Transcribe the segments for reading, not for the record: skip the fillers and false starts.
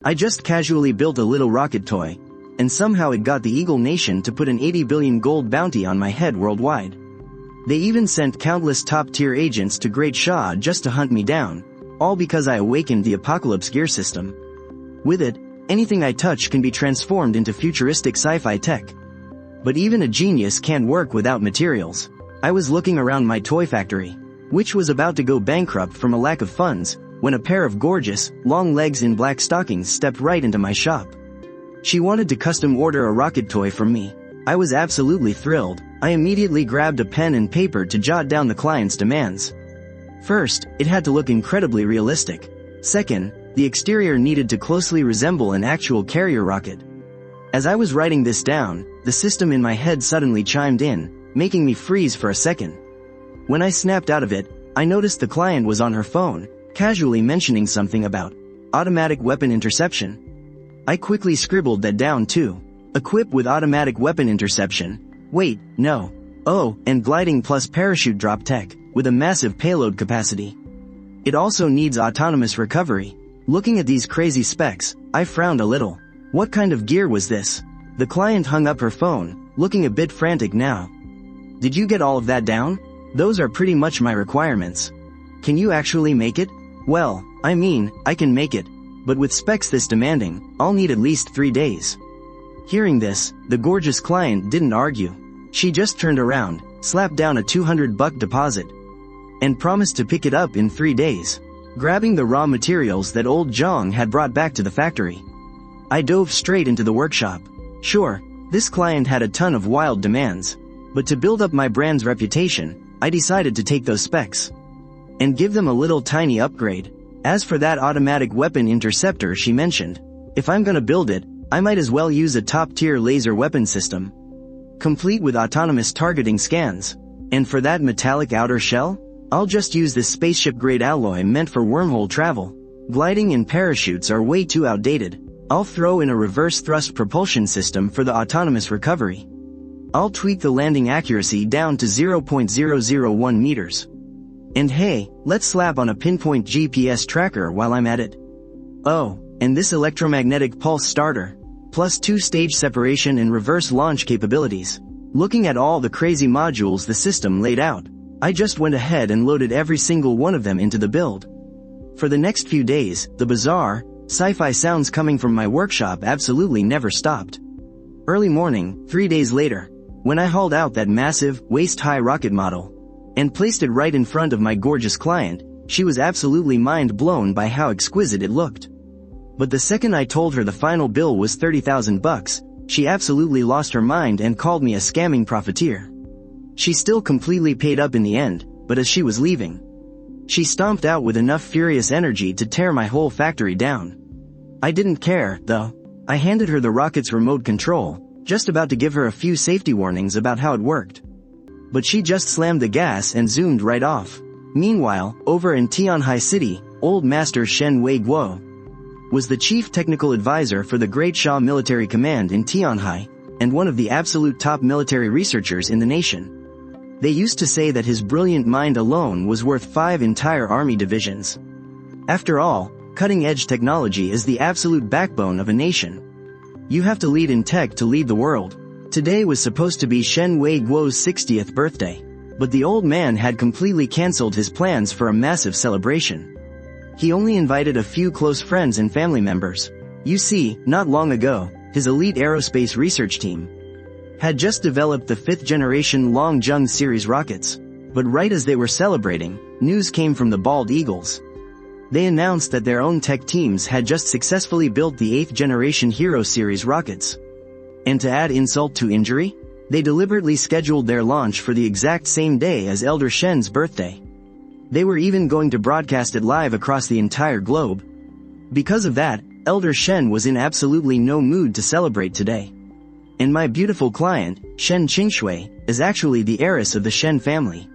I just casually built a little rocket toy, and somehow it got the Eagle Nation to put an 80 billion gold bounty on my head worldwide. They even sent countless top-tier agents to Great Shah just to hunt me down, all because I awakened the Apocalypse gear system. With it, anything I touch can be transformed into futuristic sci-fi tech. But even a genius can't work without materials. I was looking around my toy factory, which was about to go bankrupt from a lack of funds, when a pair of gorgeous, long legs in black stockings stepped right into my shop. She wanted to custom order a rocket toy from me. I was absolutely thrilled. I immediately grabbed a pen and paper to jot down the client's demands. First, it had to look incredibly realistic. Second, the exterior needed to closely resemble an actual carrier rocket. As I was writing this down, the system in my head suddenly chimed in, making me freeze for a second. When I snapped out of it, I noticed the client was on her phone, casually mentioning something about automatic weapon interception. I quickly scribbled that down too. Equipped with automatic weapon interception. Wait, no. Oh, and gliding plus parachute drop tech, with a massive payload capacity. It also needs autonomous recovery. Looking at these crazy specs, I frowned a little. What kind of gear was this? The client hung up her phone, looking a bit frantic now. Did you get all of that down? Those are pretty much my requirements. Can you actually make it? Well, I mean, I can make it. But with specs this demanding, I'll need at least 3 days. Hearing this, the gorgeous client didn't argue. She just turned around, slapped down a $200 deposit, and promised to pick it up in 3 days. Grabbing the raw materials that old Zhang had brought back to the factory, I dove straight into the workshop. Sure, this client had a ton of wild demands, but to build up my brand's reputation, I decided to take those specs and give them a little tiny upgrade. As for that automatic weapon interceptor she mentioned, if I'm gonna build it, I might as well use a top-tier laser weapon system, complete with autonomous targeting scans. And for that metallic outer shell, I'll just use this spaceship-grade alloy meant for wormhole travel. Gliding and parachutes are way too outdated. I'll throw in a reverse thrust propulsion system for the autonomous recovery. I'll tweak the landing accuracy down to 0.001 meters. And hey, let's slap on a pinpoint GPS tracker while I'm at it. Oh, and this electromagnetic pulse starter, plus 2-stage separation and reverse launch capabilities. Looking at all the crazy modules the system laid out, I just went ahead and loaded every single one of them into the build. For the next few days, the bizarre, sci-fi sounds coming from my workshop absolutely never stopped. Early morning, 3 days later, when I hauled out that massive, waist-high rocket model and placed it right in front of my gorgeous client, she was absolutely mind-blown by how exquisite it looked. But the second I told her the final bill was $30,000, she absolutely lost her mind and called me a scamming profiteer. She still completely paid up in the end, but as she was leaving, she stomped out with enough furious energy to tear my whole factory down. I didn't care, though. I handed her the rocket's remote control, just about to give her a few safety warnings about how it worked. But she just slammed the gas and zoomed right off. Meanwhile, over in Tianhai City, Old Master Shen Wei Guo was the chief technical advisor for the Great Shah Military Command in Tianhai, and one of the absolute top military researchers in the nation. They used to say that his brilliant mind alone was worth 5 entire army divisions. After all, cutting-edge technology is the absolute backbone of a nation. You have to lead in tech to lead the world. Today was supposed to be Shen Wei Guo's 60th birthday, but the old man had completely cancelled his plans for a massive celebration. He only invited a few close friends and family members. You see, not long ago, his elite aerospace research team had just developed the 5th-generation Long Zheng series rockets. But right as they were celebrating, news came from the Bald Eagles. They announced that their own tech teams had just successfully built the 8th-generation Hero series rockets. And to add insult to injury, they deliberately scheduled their launch for the exact same day as Elder Shen's birthday. They were even going to broadcast it live across the entire globe. Because of that, Elder Shen was in absolutely no mood to celebrate today. And my beautiful client, Shen Qingshui, is actually the heiress of the Shen family.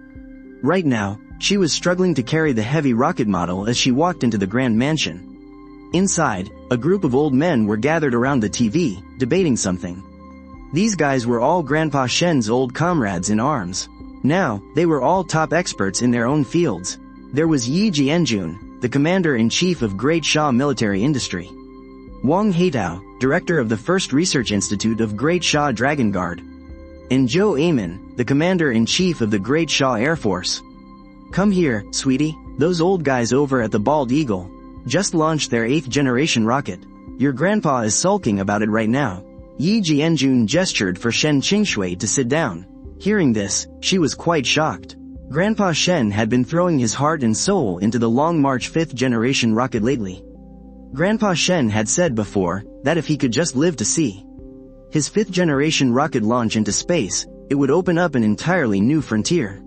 Right now, she was struggling to carry the heavy rocket model as she walked into the grand mansion. Inside, a group of old men were gathered around the TV, debating something. These guys were all Grandpa Shen's old comrades in arms. Now, they were all top experts in their own fields. There was Yi Jianjun, the commander-in-chief of Great Shah military industry. Wang Haitao, director of the First Research Institute of Great Sha Dragon Guard, and Joe Amon, the commander-in-chief of the Great Sha Air Force. Come here, sweetie, those old guys over at the Bald Eagle just launched their 8th generation rocket. Your grandpa is sulking about it right now. Yi Jianjun gestured for Shen Qingshui to sit down. Hearing this, she was quite shocked. Grandpa Shen had been throwing his heart and soul into the Long March 5th generation rocket lately. Grandpa Shen had said before that if he could just live to see his 5th generation rocket launch into space, it would open up an entirely new frontier.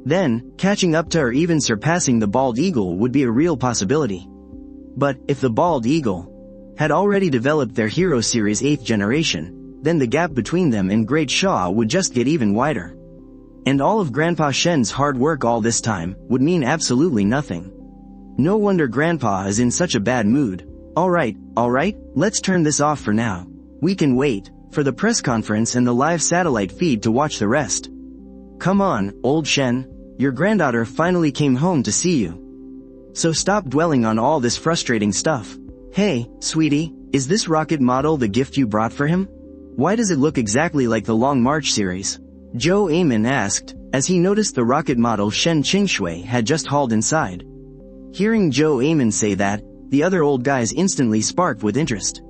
Then, catching up to or even surpassing the Bald Eagle would be a real possibility. But, if the Bald Eagle had already developed their Hero Series 8th generation, then the gap between them and Great Sha would just get even wider. And all of Grandpa Shen's hard work all this time would mean absolutely nothing. No wonder Grandpa is in such a bad mood. Alright, let's turn this off for now. We can wait for the press conference and the live satellite feed to watch the rest. Come on, old Shen. Your granddaughter finally came home to see you. So stop dwelling on all this frustrating stuff. Hey, sweetie, is this rocket model the gift you brought for him? Why does it look exactly like the Long March series? Joe Amon asked, as he noticed the rocket model Shen Qingshui had just hauled inside. Hearing Joe Amon say that, the other old guys instantly sparked with interest.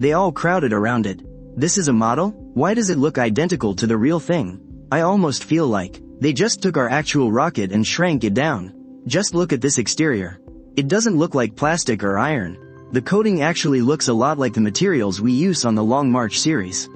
They all crowded around it. This is a model? Why does it look identical to the real thing? I almost feel like they just took our actual rocket and shrank it down. Just look at this exterior. It doesn't look like plastic or iron. The coating actually looks a lot like the materials we use on the Long March series.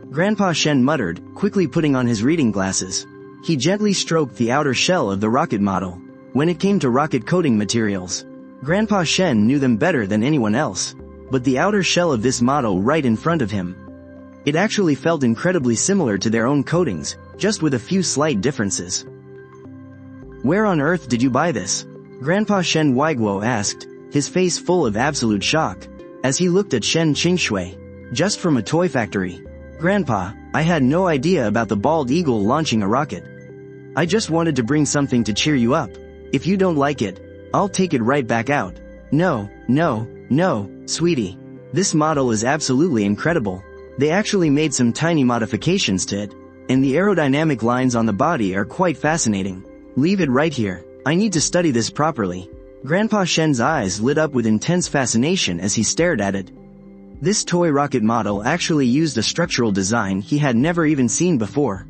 Grandpa Shen muttered, quickly putting on his reading glasses. He gently stroked the outer shell of the rocket model. When it came to rocket coating materials, Grandpa Shen knew them better than anyone else. But the outer shell of this model right in front of him, it actually felt incredibly similar to their own coatings, just with a few slight differences. Where on earth did you buy this? Grandpa Shen Waiguo asked, his face full of absolute shock, as he looked at Shen Qingshui. Just from a toy factory. Grandpa, I had no idea about the Bald Eagle launching a rocket. I just wanted to bring something to cheer you up. If you don't like it, I'll take it right back out. No, sweetie. This model is absolutely incredible. They actually made some tiny modifications to it, and the aerodynamic lines on the body are quite fascinating. Leave it right here. I need to study this properly. Grandpa Shen's eyes lit up with intense fascination as he stared at it. This toy rocket model actually used a structural design he had never even seen before.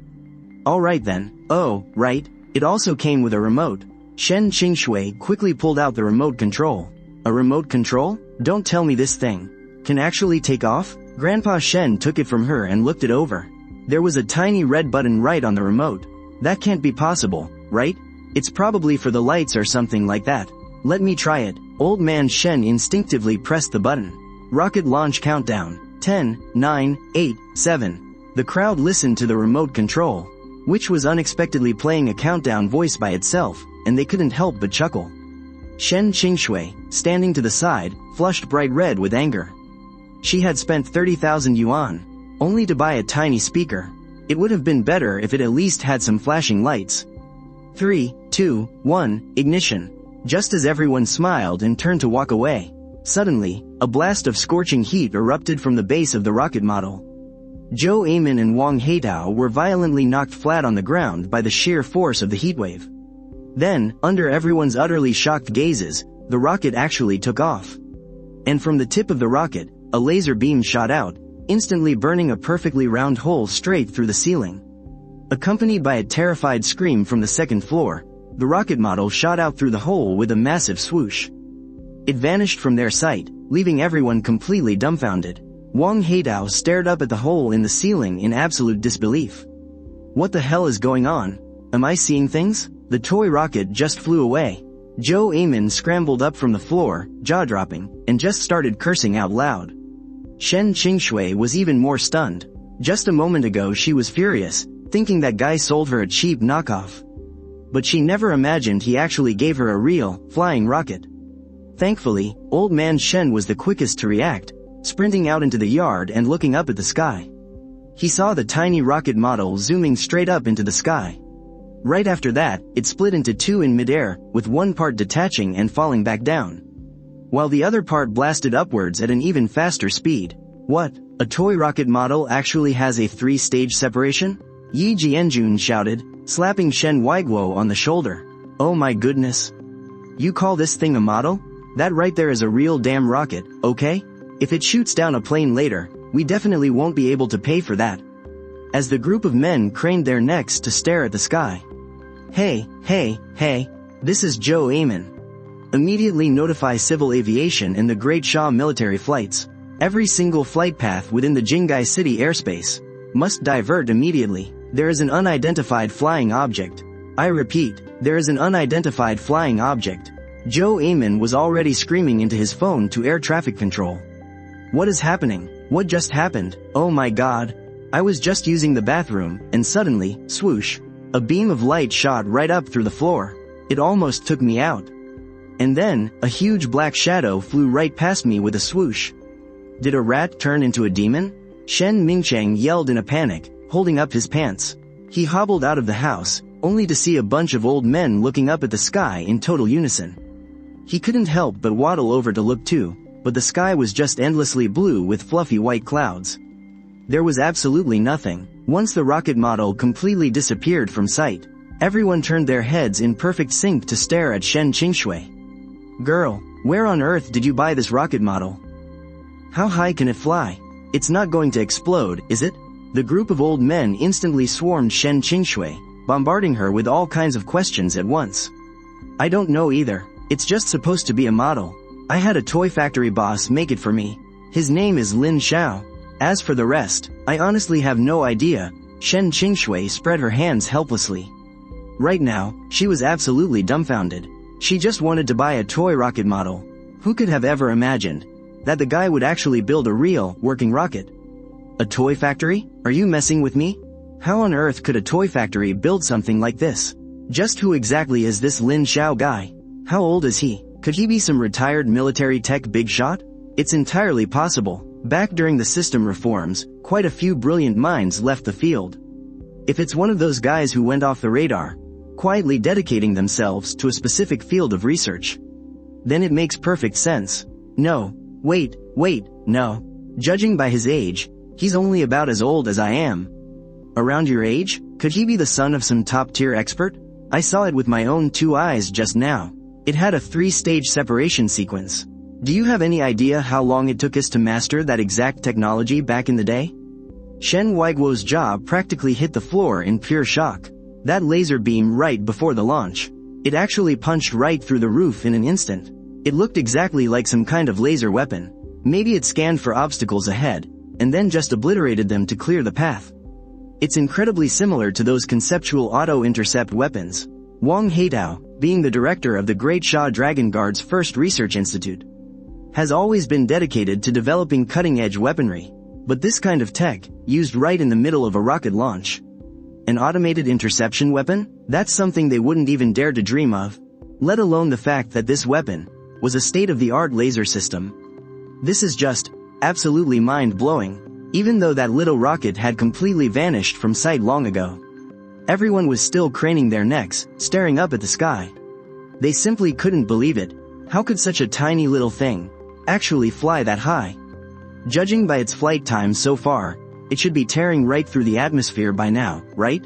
Alright then. Oh, right. It also came with a remote. Shen Qingshui quickly pulled out the remote control. A remote control? Don't tell me this thing can actually take off? Grandpa Shen took it from her and looked it over. There was a tiny red button right on the remote. That can't be possible, right? It's probably for the lights or something like that. Let me try it. Old man Shen instinctively pressed the button. Rocket launch countdown. 10, 9, 8, 7. The crowd listened to the remote control, which was unexpectedly playing a countdown voice by itself, and they couldn't help but chuckle. Shen Qingshui, standing to the side, flushed bright red with anger. She had spent 30,000 yuan, only to buy a tiny speaker. It would have been better if it at least had some flashing lights. 3, 2, 1, ignition. Just as everyone smiled and turned to walk away, suddenly, a blast of scorching heat erupted from the base of the rocket model. Joe Amon and Wang Haitao were violently knocked flat on the ground by the sheer force of the heatwave. Then, under everyone's utterly shocked gazes, the rocket actually took off. And from the tip of the rocket, a laser beam shot out, instantly burning a perfectly round hole straight through the ceiling. Accompanied by a terrified scream from the second floor, the rocket model shot out through the hole with a massive swoosh. It vanished from their sight, leaving everyone completely dumbfounded. Wang Haitao stared up at the hole in the ceiling in absolute disbelief. What the hell is going on? Am I seeing things? The toy rocket just flew away. Joe Amon scrambled up from the floor, jaw-dropping, and just started cursing out loud. Shen Qingshui was even more stunned. Just a moment ago she was furious, thinking that guy sold her a cheap knockoff. But she never imagined he actually gave her a real, flying rocket. Thankfully, old man Shen was the quickest to react, sprinting out into the yard and looking up at the sky. He saw the tiny rocket model zooming straight up into the sky. Right after that, it split into two in midair, with one part detaching and falling back down. while the other part blasted upwards at an even faster speed. What? A toy rocket model actually has a 3-stage separation? Yi Jianjun shouted, slapping Shen Weiguo on the shoulder. Oh my goodness. You call this thing a model? That right there is a real damn rocket, okay? If it shoots down a plane later, we definitely won't be able to pay for that. As the group of men craned their necks to stare at the sky. Hey, this is Joe Amon. Immediately notify civil aviation and the Great Shah military flights. Every single flight path within the Jingai City airspace must divert immediately. There is an unidentified flying object. I repeat, there is an unidentified flying object. Joe Amon was already screaming into his phone to air traffic control. What is happening? What just happened? Oh my god. I was just using the bathroom, and suddenly, swoosh, a beam of light shot right up through the floor. It almost took me out. And then, a huge black shadow flew right past me with a swoosh. Did a rat turn into a demon? Shen Mingcheng yelled in a panic, holding up his pants. He hobbled out of the house, only to see a bunch of old men looking up at the sky in total unison. He couldn't help but waddle over to look too, but the sky was just endlessly blue with fluffy white clouds. There was absolutely nothing. Once the rocket model completely disappeared from sight, everyone turned their heads in perfect sync to stare at Shen Qingshui. Girl, where on earth did you buy this rocket model? How high can it fly? It's not going to explode, is it? The group of old men instantly swarmed Shen Qingshui, bombarding her with all kinds of questions at once. I don't know either. It's just supposed to be a model. I had a toy factory boss make it for me. His name is Lin Xiao. As for the rest, I honestly have no idea. Shen Qingshui spread her hands helplessly. Right now, she was absolutely dumbfounded. She just wanted to buy a toy rocket model. Who could have ever imagined that the guy would actually build a real, working rocket? A toy factory? Are you messing with me? How on earth could a toy factory build something like this? Just who exactly is this Lin Xiao guy? How old is he? Could he be some retired military tech big shot? It's entirely possible. Back during the system reforms, quite a few brilliant minds left the field. If it's one of those guys who went off the radar, quietly dedicating themselves to a specific field of research, then it makes perfect sense. No, wait, no. Judging by his age, he's only about as old as I am. Around your age? Could he be the son of some top-tier expert? I saw it with my own 2 eyes just now. It had a 3-stage separation sequence. Do you have any idea how long it took us to master that exact technology back in the day? Shen Weiguo's jaw practically hit the floor in pure shock. That laser beam right before the launch. It actually punched right through the roof in an instant. It looked exactly like some kind of laser weapon. Maybe it scanned for obstacles ahead, and then just obliterated them to clear the path. It's incredibly similar to those conceptual auto-intercept weapons. Wang Heitao, being the director of the Great Shah Dragon Guard's first research institute, has always been dedicated to developing cutting-edge weaponry. But this kind of tech, used right in the middle of a rocket launch. An automated interception weapon? That's something they wouldn't even dare to dream of. Let alone the fact that this weapon was a state-of-the-art laser system. This is just absolutely mind-blowing. Even though that little rocket had completely vanished from sight long ago, everyone was still craning their necks, staring up at the sky. They simply couldn't believe it. How could such a tiny little thing actually fly that high? Judging by its flight time so far, it should be tearing right through the atmosphere by now, right?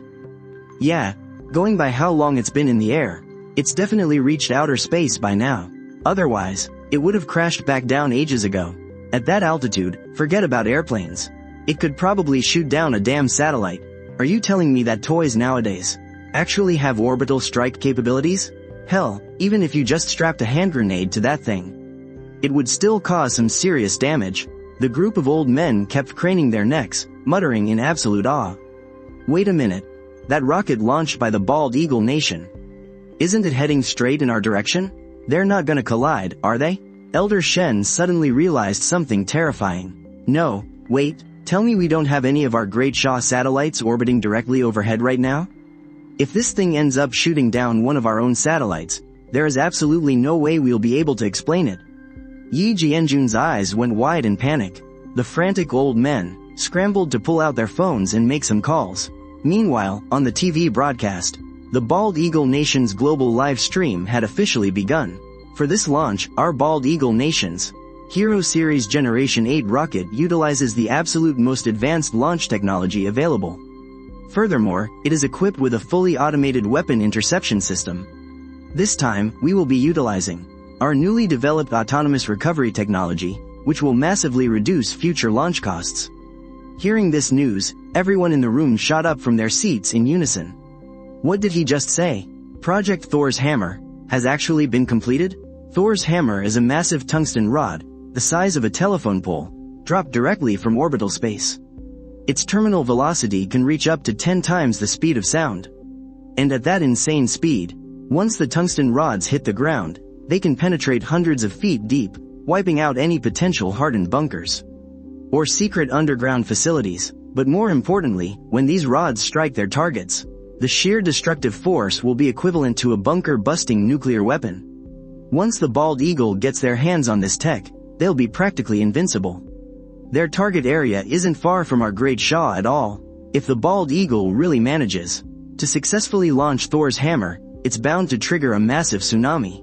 Yeah, going by how long it's been in the air, it's definitely reached outer space by now. Otherwise, it would have crashed back down ages ago. At that altitude, forget about airplanes. It could probably shoot down a damn satellite. Are you telling me that toys nowadays actually have orbital strike capabilities? Hell, even if you just strapped a hand grenade to that thing, it would still cause some serious damage. The group of old men kept craning their necks, muttering in absolute awe. Wait a minute. That rocket launched by the Bald Eagle Nation. Isn't it heading straight in our direction? They're not gonna collide, are they? Elder Shen suddenly realized something terrifying. No, wait, tell me we don't have any of our Great Shah satellites orbiting directly overhead right now? If this thing ends up shooting down one of our own satellites, there is absolutely no way we'll be able to explain it. Yi Jianjun's eyes went wide in panic. The frantic old men scrambled to pull out their phones and make some calls. Meanwhile, on the TV broadcast, the Bald Eagle Nation's global live stream had officially begun. For this launch, our Bald Eagle Nation's Hero Series Generation 8 rocket utilizes the absolute most advanced launch technology available. Furthermore, it is equipped with a fully automated weapon interception system. This time, we will be utilizing our newly developed autonomous recovery technology, which will massively reduce future launch costs. Hearing this news, everyone in the room shot up from their seats in unison. What did he just say? Project Thor's Hammer has actually been completed? Thor's Hammer is a massive tungsten rod, the size of a telephone pole, dropped directly from orbital space. Its terminal velocity can reach up to 10 times the speed of sound. And at that insane speed, once the tungsten rods hit the ground, they can penetrate hundreds of feet deep, wiping out any potential hardened bunkers or secret underground facilities. But more importantly, when these rods strike their targets, the sheer destructive force will be equivalent to a bunker-busting nuclear weapon. Once the Bald Eagle gets their hands on this tech, they'll be practically invincible. Their target area isn't far from our Great Shah at all. If the Bald Eagle really manages to successfully launch Thor's Hammer, it's bound to trigger a massive tsunami.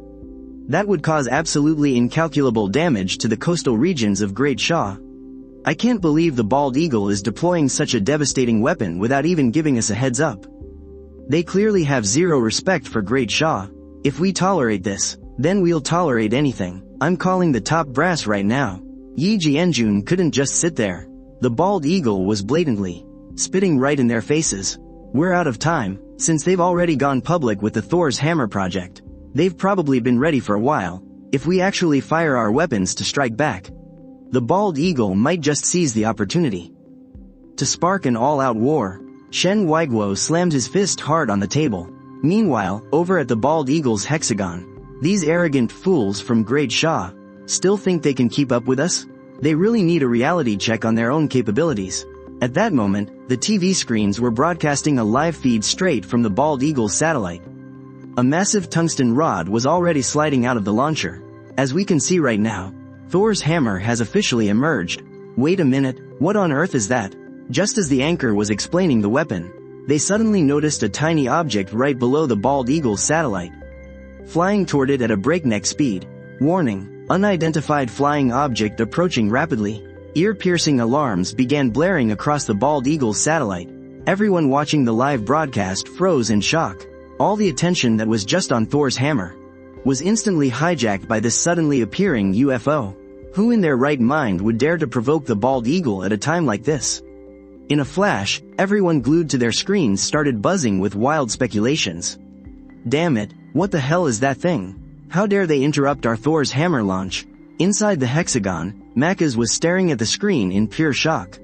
That would cause absolutely incalculable damage to the coastal regions of Great Shah. I can't believe the Bald Eagle is deploying such a devastating weapon without even giving us a heads up. They clearly have zero respect for Great Shah. If we tolerate this, then we'll tolerate anything. I'm calling the top brass right now. Yi Jianjun couldn't just sit there. The Bald Eagle was blatantly spitting right in their faces. We're out of time, since they've already gone public with the Thor's Hammer project. They've probably been ready for a while. If we actually fire our weapons to strike back, the Bald Eagle might just seize the opportunity to spark an all-out war. Shen Weiguo slammed his fist hard on the table. Meanwhile, over at the Bald Eagle's hexagon, these arrogant fools from Great Shah still think they can keep up with us? They really need a reality check on their own capabilities. At that moment, the TV screens were broadcasting a live feed straight from the Bald Eagle's satellite. A massive tungsten rod was already sliding out of the launcher. As we can see right now, Thor's Hammer has officially emerged. Wait a minute, what on earth is that? Just as the anchor was explaining the weapon, they suddenly noticed a tiny object right below the Bald Eagle's satellite, flying toward it at a breakneck speed. Warning, unidentified flying object approaching rapidly. Ear-piercing alarms began blaring across the Bald Eagle's satellite. Everyone watching the live broadcast froze in shock. All the attention that was just on Thor's Hammer was instantly hijacked by this suddenly appearing UFO. Who in their right mind would dare to provoke the Bald Eagle at a time like this? In a flash, everyone glued to their screens started buzzing with wild speculations. Damn it, what the hell is that thing? How dare they interrupt our Thor's Hammer launch? Inside the hexagon, Makaz was staring at the screen in pure shock.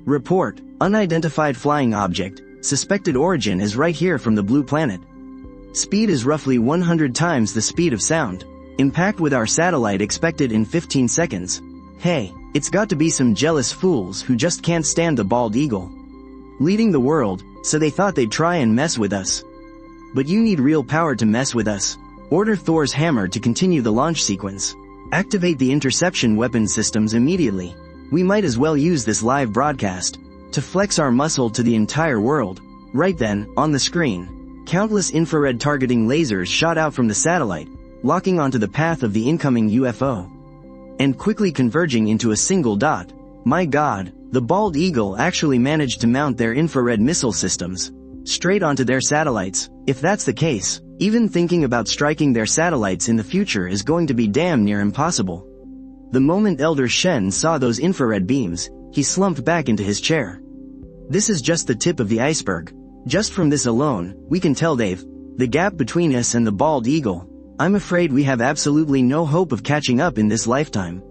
Report, unidentified flying object, suspected origin is right here from the blue planet. Speed is roughly 100 times the speed of sound. Impact with our satellite expected in 15 seconds. Hey, it's got to be some jealous fools who just can't stand the Bald Eagle leading the world, so they thought they'd try and mess with us. But you need real power to mess with us. Order Thor's Hammer to continue the launch sequence. Activate the interception weapon systems immediately. We might as well use this live broadcast to flex our muscle to the entire world. Right then, on the screen, countless infrared targeting lasers shot out from the satellite, locking onto the path of the incoming UFO, and quickly converging into a single dot. My God, the Bald Eagle actually managed to mount their infrared missile systems straight onto their satellites. If that's the case, even thinking about striking their satellites in the future is going to be damn near impossible. The moment Elder Shen saw those infrared beams, he slumped back into his chair. This is just the tip of the iceberg. Just from this alone, we can tell the gap between us and the Bald Eagle. I'm afraid we have absolutely no hope of catching up in this lifetime.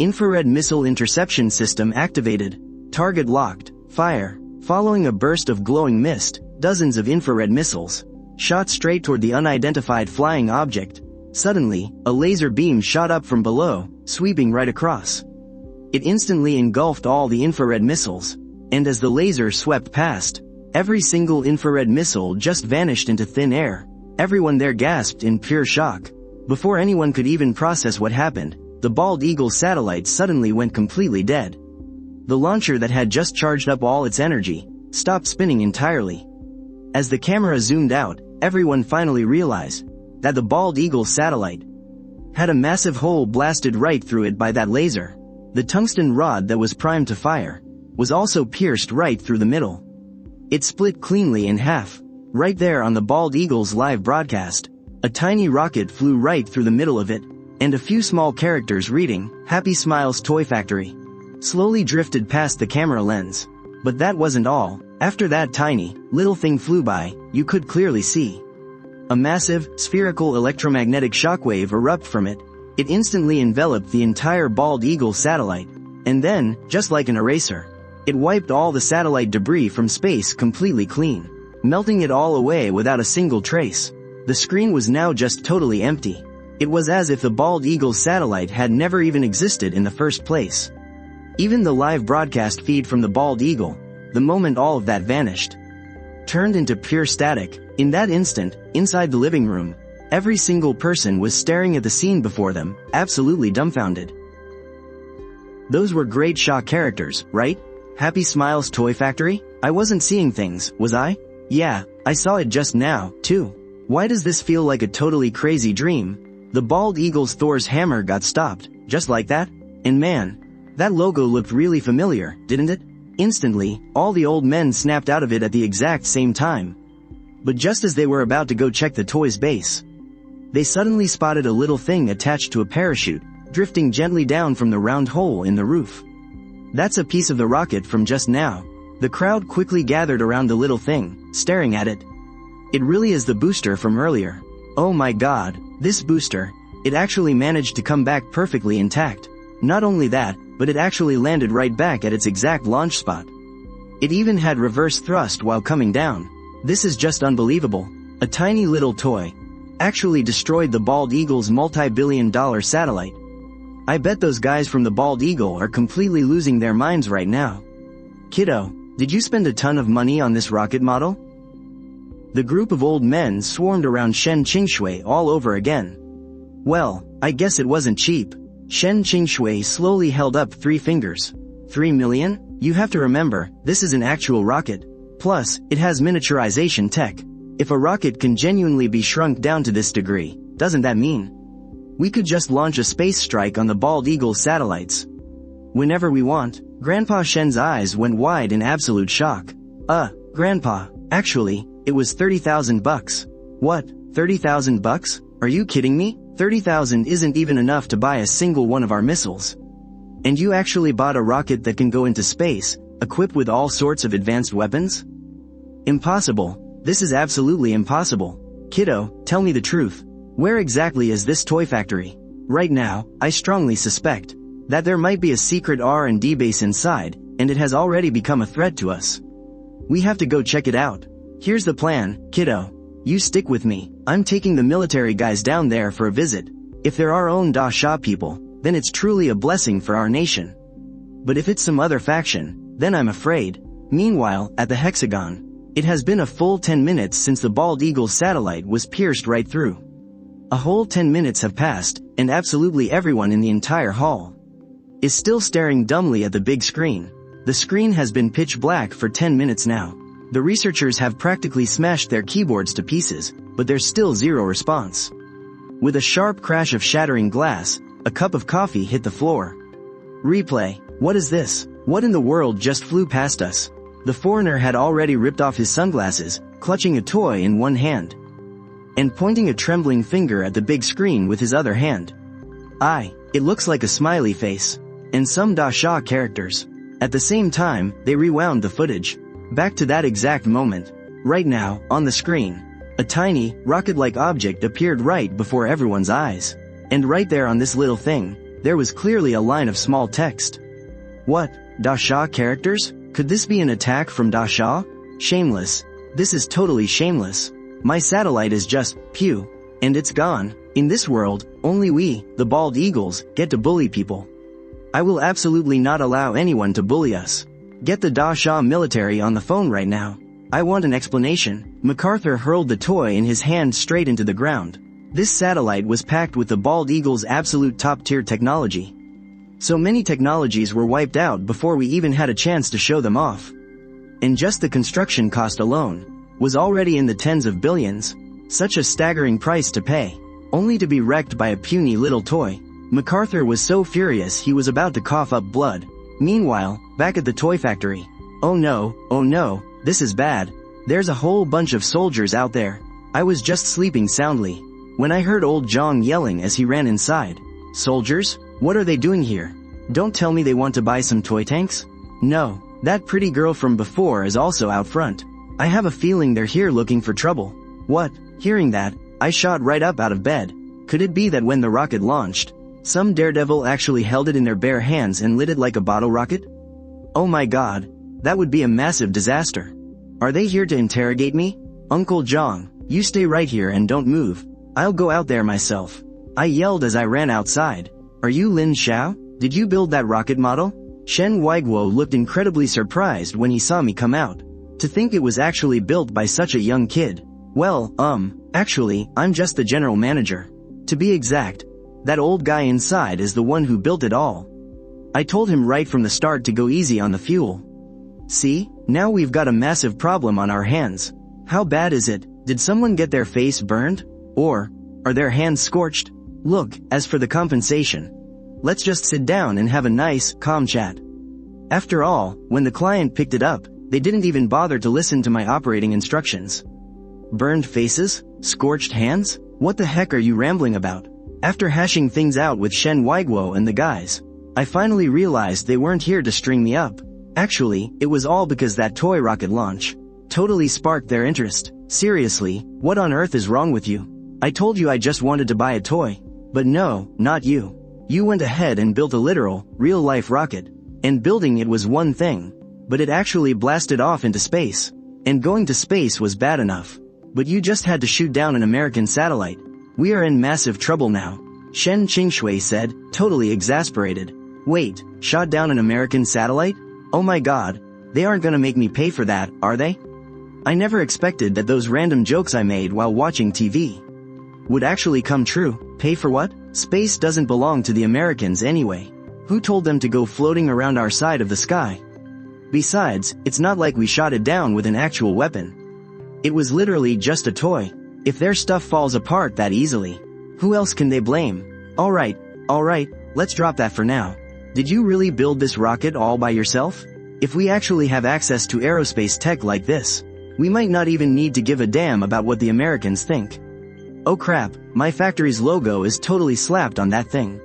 Infrared missile interception system activated. Target locked. Fire. Following a burst of glowing mist, dozens of infrared missiles shot straight toward the unidentified flying object. Suddenly, a laser beam shot up from below, sweeping right across. It instantly engulfed all the infrared missiles, and as the laser swept past, every single infrared missile just vanished into thin air. Everyone there gasped in pure shock. Before anyone could even process what happened, the Bald Eagle satellite suddenly went completely dead. The launcher that had just charged up all its energy stopped spinning entirely. As the camera zoomed out, everyone finally realized that the Bald Eagle satellite had a massive hole blasted right through it by that laser. The tungsten rod that was primed to fire was also pierced right through the middle. It split cleanly in half. Right there on the bald eagle's live broadcast, a tiny rocket flew right through the middle of it, and a few small characters reading, "Happy Smiles Toy Factory," slowly drifted past the camera lens. But that wasn't all. After that tiny, little thing flew by, you could clearly see a massive, spherical electromagnetic shockwave erupt from it. It instantly enveloped the entire bald eagle satellite. And then, just like an eraser, it wiped all the satellite debris from space completely clean, melting it all away without a single trace. The screen was now just totally empty. It was as if the bald eagle's satellite had never even existed in the first place. Even the live broadcast feed from the bald eagle, the moment all of that vanished, turned into pure static. In that instant, inside the living room, every single person was staring at the scene before them, absolutely dumbfounded. Those were Great Shaw characters, right? Happy Smiles Toy Factory? I wasn't seeing things, was I? Yeah, I saw it just now, too. Why does this feel like a totally crazy dream? The bald eagle's Thor's hammer got stopped, just like that? And man, that logo looked really familiar, didn't it? Instantly, all the old men snapped out of it at the exact same time. But just as they were about to go check the toy's base, they suddenly spotted a little thing attached to a parachute, drifting gently down from the round hole in the roof. That's a piece of the rocket from just now. The crowd quickly gathered around the little thing, staring at it. It really is the booster from earlier. Oh my god, this booster, it actually managed to come back perfectly intact. Not only that, but it actually landed right back at its exact launch spot. It even had reverse thrust while coming down. This is just unbelievable. A tiny little toy actually destroyed the bald eagle's multi-billion-dollar satellite. I bet those guys from the bald eagle are completely losing their minds right now. Kiddo, did you spend a ton of money on this rocket model? The group of old men swarmed around Shen Qingshui all over again. Well, I guess it wasn't cheap. Shen Qingshui slowly held up 3 fingers. 3 million? You have to remember, this is an actual rocket. Plus, it has miniaturization tech. If a rocket can genuinely be shrunk down to this degree, doesn't that mean we could just launch a space strike on the bald eagle's satellites whenever we want? Grandpa Shen's eyes went wide in absolute shock. Grandpa, actually, it was 30,000 bucks. What, 30,000 bucks? Are you kidding me? 30,000 isn't even enough to buy a single one of our missiles. And you actually bought a rocket that can go into space, equipped with all sorts of advanced weapons? Impossible. This is absolutely impossible. Kiddo, tell me the truth. Where exactly is this toy factory? Right now, I strongly suspect that there might be a secret R&D base inside, and it has already become a threat to us. We have to go check it out. Here's the plan, kiddo. You stick with me. I'm taking the military guys down there for a visit. If they're our own Da Sha people, then it's truly a blessing for our nation. But if it's some other faction, then I'm afraid. Meanwhile, at the Hexagon, it has been a full 10 minutes since the bald eagle's satellite was pierced right through. A whole 10 minutes have passed, and absolutely everyone in the entire hall is still staring dumbly at the big screen. The screen has been pitch black for 10 minutes now. The researchers have practically smashed their keyboards to pieces, but there's still zero response. With a sharp crash of shattering glass, a cup of coffee hit the floor. Replay. What is this? What in the world just flew past us? The foreigner had already ripped off his sunglasses, clutching a toy in one hand, and pointing a trembling finger at the big screen with his other hand. It looks like a smiley face. And some Da Sha characters. At the same time, they rewound the footage back to that exact moment. Right now, on the screen, a tiny, rocket-like object appeared right before everyone's eyes. And right there on this little thing, there was clearly a line of small text. What? Da Sha characters? Could this be an attack from Da Sha? Shameless. This is totally shameless. My satellite is just, pew, and it's gone. In this world, only we, the bald eagles, get to bully people. I will absolutely not allow anyone to bully us. Get the Da Sha military on the phone right now. I want an explanation. MacArthur hurled the toy in his hand straight into the ground. This satellite was packed with the bald eagle's absolute top-tier technology. So many technologies were wiped out before we even had a chance to show them off. And just the construction cost alone was already in the tens of billions. Such a staggering price to pay. only to be wrecked by a puny little toy. MacArthur was so furious he was about to cough up blood. Meanwhile, back at the toy factory. Oh no, this is bad. There's a whole bunch of soldiers out there. I was just sleeping soundly when I heard old Zhang yelling as he ran inside. Soldiers? What are they doing here? Don't tell me they want to buy some toy tanks? No, that pretty girl from before is also out front. I have a feeling they're here looking for trouble. What? Hearing that, I shot right up out of bed. Could it be that when the rocket launched, some daredevil actually held it in their bare hands and lit it like a bottle rocket? Oh my god, that would be a massive disaster. Are they here to interrogate me? Uncle Zhang, you stay right here and don't move. I'll go out there myself. I yelled as I ran outside. Are you Lin Xiao? Did you build that rocket model? Shen Weiguo looked incredibly surprised when he saw me come out. To think it was actually built by such a young kid. Well, actually, I'm just the general manager. To be exact, that old guy inside is the one who built it all. I told him right from the start to go easy on the fuel. See, now we've got a massive problem on our hands. How bad is it? Did someone get their face burned? Or are their hands scorched? Look, as for the compensation, let's just sit down and have a nice, calm chat. After all, when the client picked it up, they didn't even bother to listen to my operating instructions. Burned faces? Scorched hands? What the heck are you rambling about? After hashing things out with Shen Weiguo and the guys, I finally realized they weren't here to string me up. Actually, it was all because that toy rocket launch totally sparked their interest. Seriously, what on earth is wrong with you? I told you I just wanted to buy a toy. But no, not you. You went ahead and built a literal, real-life rocket. And building it was one thing, but it actually blasted off into space. And going to space was bad enough. But you just had to shoot down an American satellite. We are in massive trouble now, Shen Qingshui said, totally exasperated. Wait, shot down an American satellite? Oh my god, they aren't gonna make me pay for that, are they? I never expected that those random jokes I made while watching TV would actually come true. Pay for what? Space doesn't belong to the Americans anyway. Who told them to go floating around our side of the sky? Besides, it's not like we shot it down with an actual weapon. It was literally just a toy. If their stuff falls apart that easily, who else can they blame? Alright, let's drop that for now. Did you really build this rocket all by yourself? If we actually have access to aerospace tech like this, we might not even need to give a damn about what the Americans think. Oh crap, my factory's logo is totally slapped on that thing.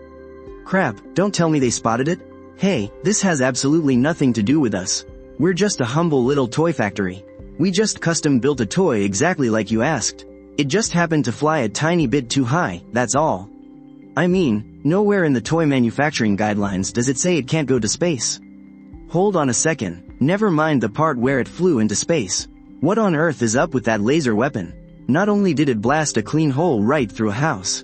Crap, don't tell me they spotted it? Hey, this has absolutely nothing to do with us. We're just a humble little toy factory. We just custom built a toy exactly like you asked. It just happened to fly a tiny bit too high, that's all. I mean, nowhere in the toy manufacturing guidelines does it say it can't go to space. Hold on a second, never mind the part where it flew into space. What on earth is up with that laser weapon? Not only did it blast a clean hole right through a house,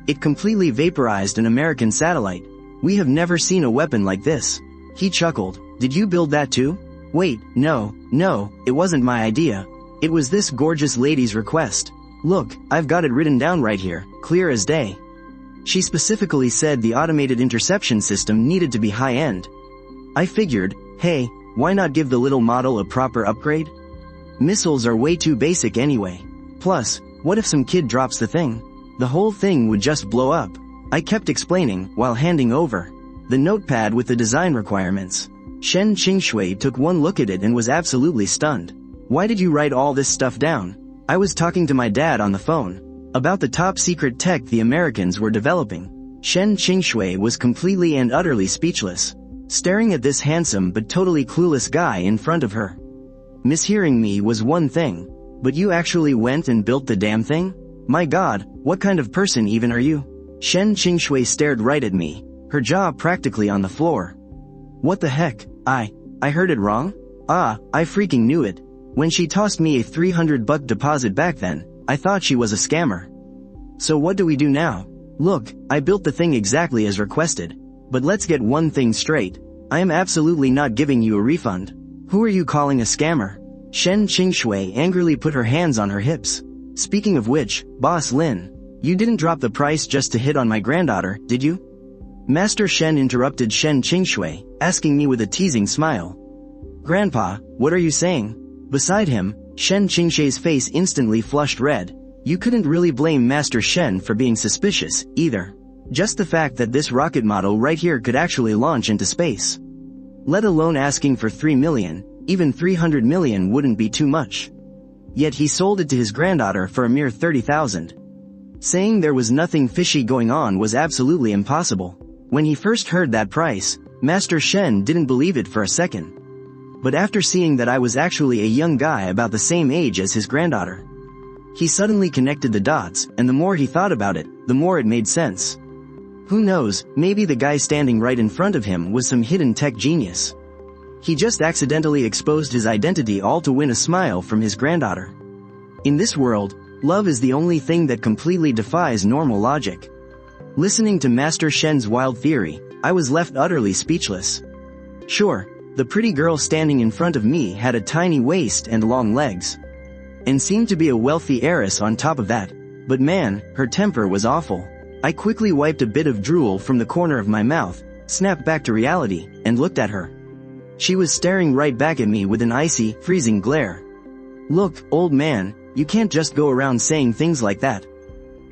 it completely vaporized an American satellite. We have never seen a weapon like this. He chuckled. Did you build that too? Wait, no, it wasn't my idea. It was this gorgeous lady's request. Look, I've got it written down right here, clear as day. She specifically said the automated interception system needed to be high-end. I figured, hey, why not give the little model a proper upgrade? Missiles are way too basic anyway. Plus, what if some kid drops the thing? The whole thing would just blow up. I kept explaining, while handing over the notepad with the design requirements. Shen Qingshui took one look at it and was absolutely stunned. Why did you write all this stuff down? I was talking to my dad on the phone about the top secret tech the Americans were developing. Shen Qingshui was completely and utterly speechless, staring at this handsome but totally clueless guy in front of her. Mishearing me was one thing, but you actually went and built the damn thing? My god, what kind of person even are you? Shen Qingshui stared right at me, her jaw practically on the floor. What the heck? I heard it wrong? I freaking knew it. When she tossed me a $300 deposit back then, I thought she was a scammer. So what do we do now? Look, I built the thing exactly as requested. But let's get one thing straight. I am absolutely not giving you a refund. Who are you calling a scammer? Shen Qingshui angrily put her hands on her hips. Speaking of which, Boss Lin, you didn't drop the price just to hit on my granddaughter, did you? Master Shen interrupted Shen Qingshui, asking me with a teasing smile. Grandpa, what are you saying? Beside him, Shen Qingshui's face instantly flushed red. You couldn't really blame Master Shen for being suspicious, either. Just the fact that this rocket model right here could actually launch into space. Let alone asking for 3 million, even 300 million wouldn't be too much. Yet he sold it to his granddaughter for a mere 30,000. Saying there was nothing fishy going on was absolutely impossible. When he first heard that price, Master Shen didn't believe it for a second. But after seeing that I was actually a young guy about the same age as his granddaughter, he suddenly connected the dots, and the more he thought about it, the more it made sense. Who knows, maybe the guy standing right in front of him was some hidden tech genius. He just accidentally exposed his identity all to win a smile from his granddaughter. In this world, love is the only thing that completely defies normal logic. Listening to Master Shen's wild theory, I was left utterly speechless. Sure, the pretty girl standing in front of me had a tiny waist and long legs, and seemed to be a wealthy heiress on top of that, but man, her temper was awful. I quickly wiped a bit of drool from the corner of my mouth, snapped back to reality, and looked at her. She was staring right back at me with an icy, freezing glare. Look, old man, you can't just go around saying things like that.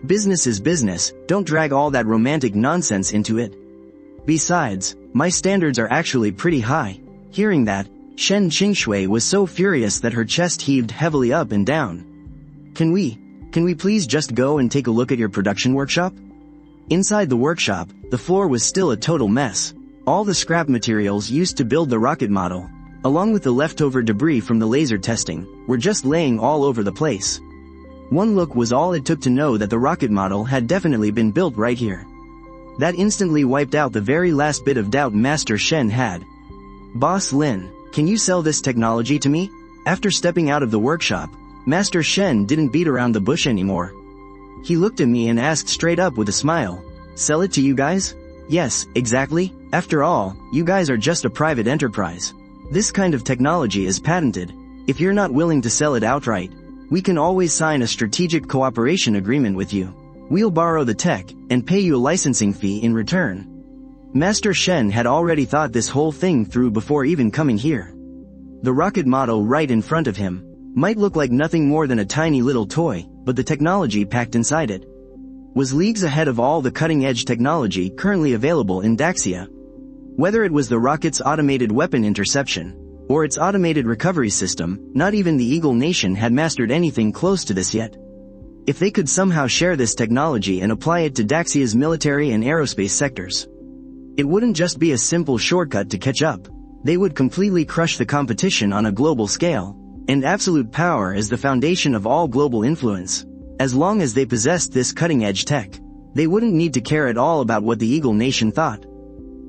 Business is business, don't drag all that romantic nonsense into it. Besides, my standards are actually pretty high. Hearing that, Shen Qingshui was so furious that her chest heaved heavily up and down. Can we please just go and take a look at your production workshop? Inside the workshop, the floor was still a total mess. All the scrap materials used to build the rocket model, along with the leftover debris from the laser testing, were just laying all over the place. One look was all it took to know that the rocket model had definitely been built right here. That instantly wiped out the very last bit of doubt Master Shen had. Boss Lin, can you sell this technology to me? After stepping out of the workshop, Master Shen didn't beat around the bush anymore. He looked at me and asked straight up with a smile, "Sell it to you guys?" "Yes, exactly. After all, you guys are just a private enterprise. This kind of technology is patented. If you're not willing to sell it outright, we can always sign a strategic cooperation agreement with you. We'll borrow the tech and pay you a licensing fee in return." Master Shen had already thought this whole thing through before even coming here. The rocket model right in front of him might look like nothing more than a tiny little toy, but the technology packed inside it was leagues ahead of all the cutting-edge technology currently available in Daxia. Whether it was the rocket's automated weapon interception, or its automated recovery system, not even the Eagle Nation had mastered anything close to this yet. If they could somehow share this technology and apply it to Daxia's military and aerospace sectors, it wouldn't just be a simple shortcut to catch up. They would completely crush the competition on a global scale, and absolute power is the foundation of all global influence. As long as they possessed this cutting-edge tech, they wouldn't need to care at all about what the Eagle Nation thought.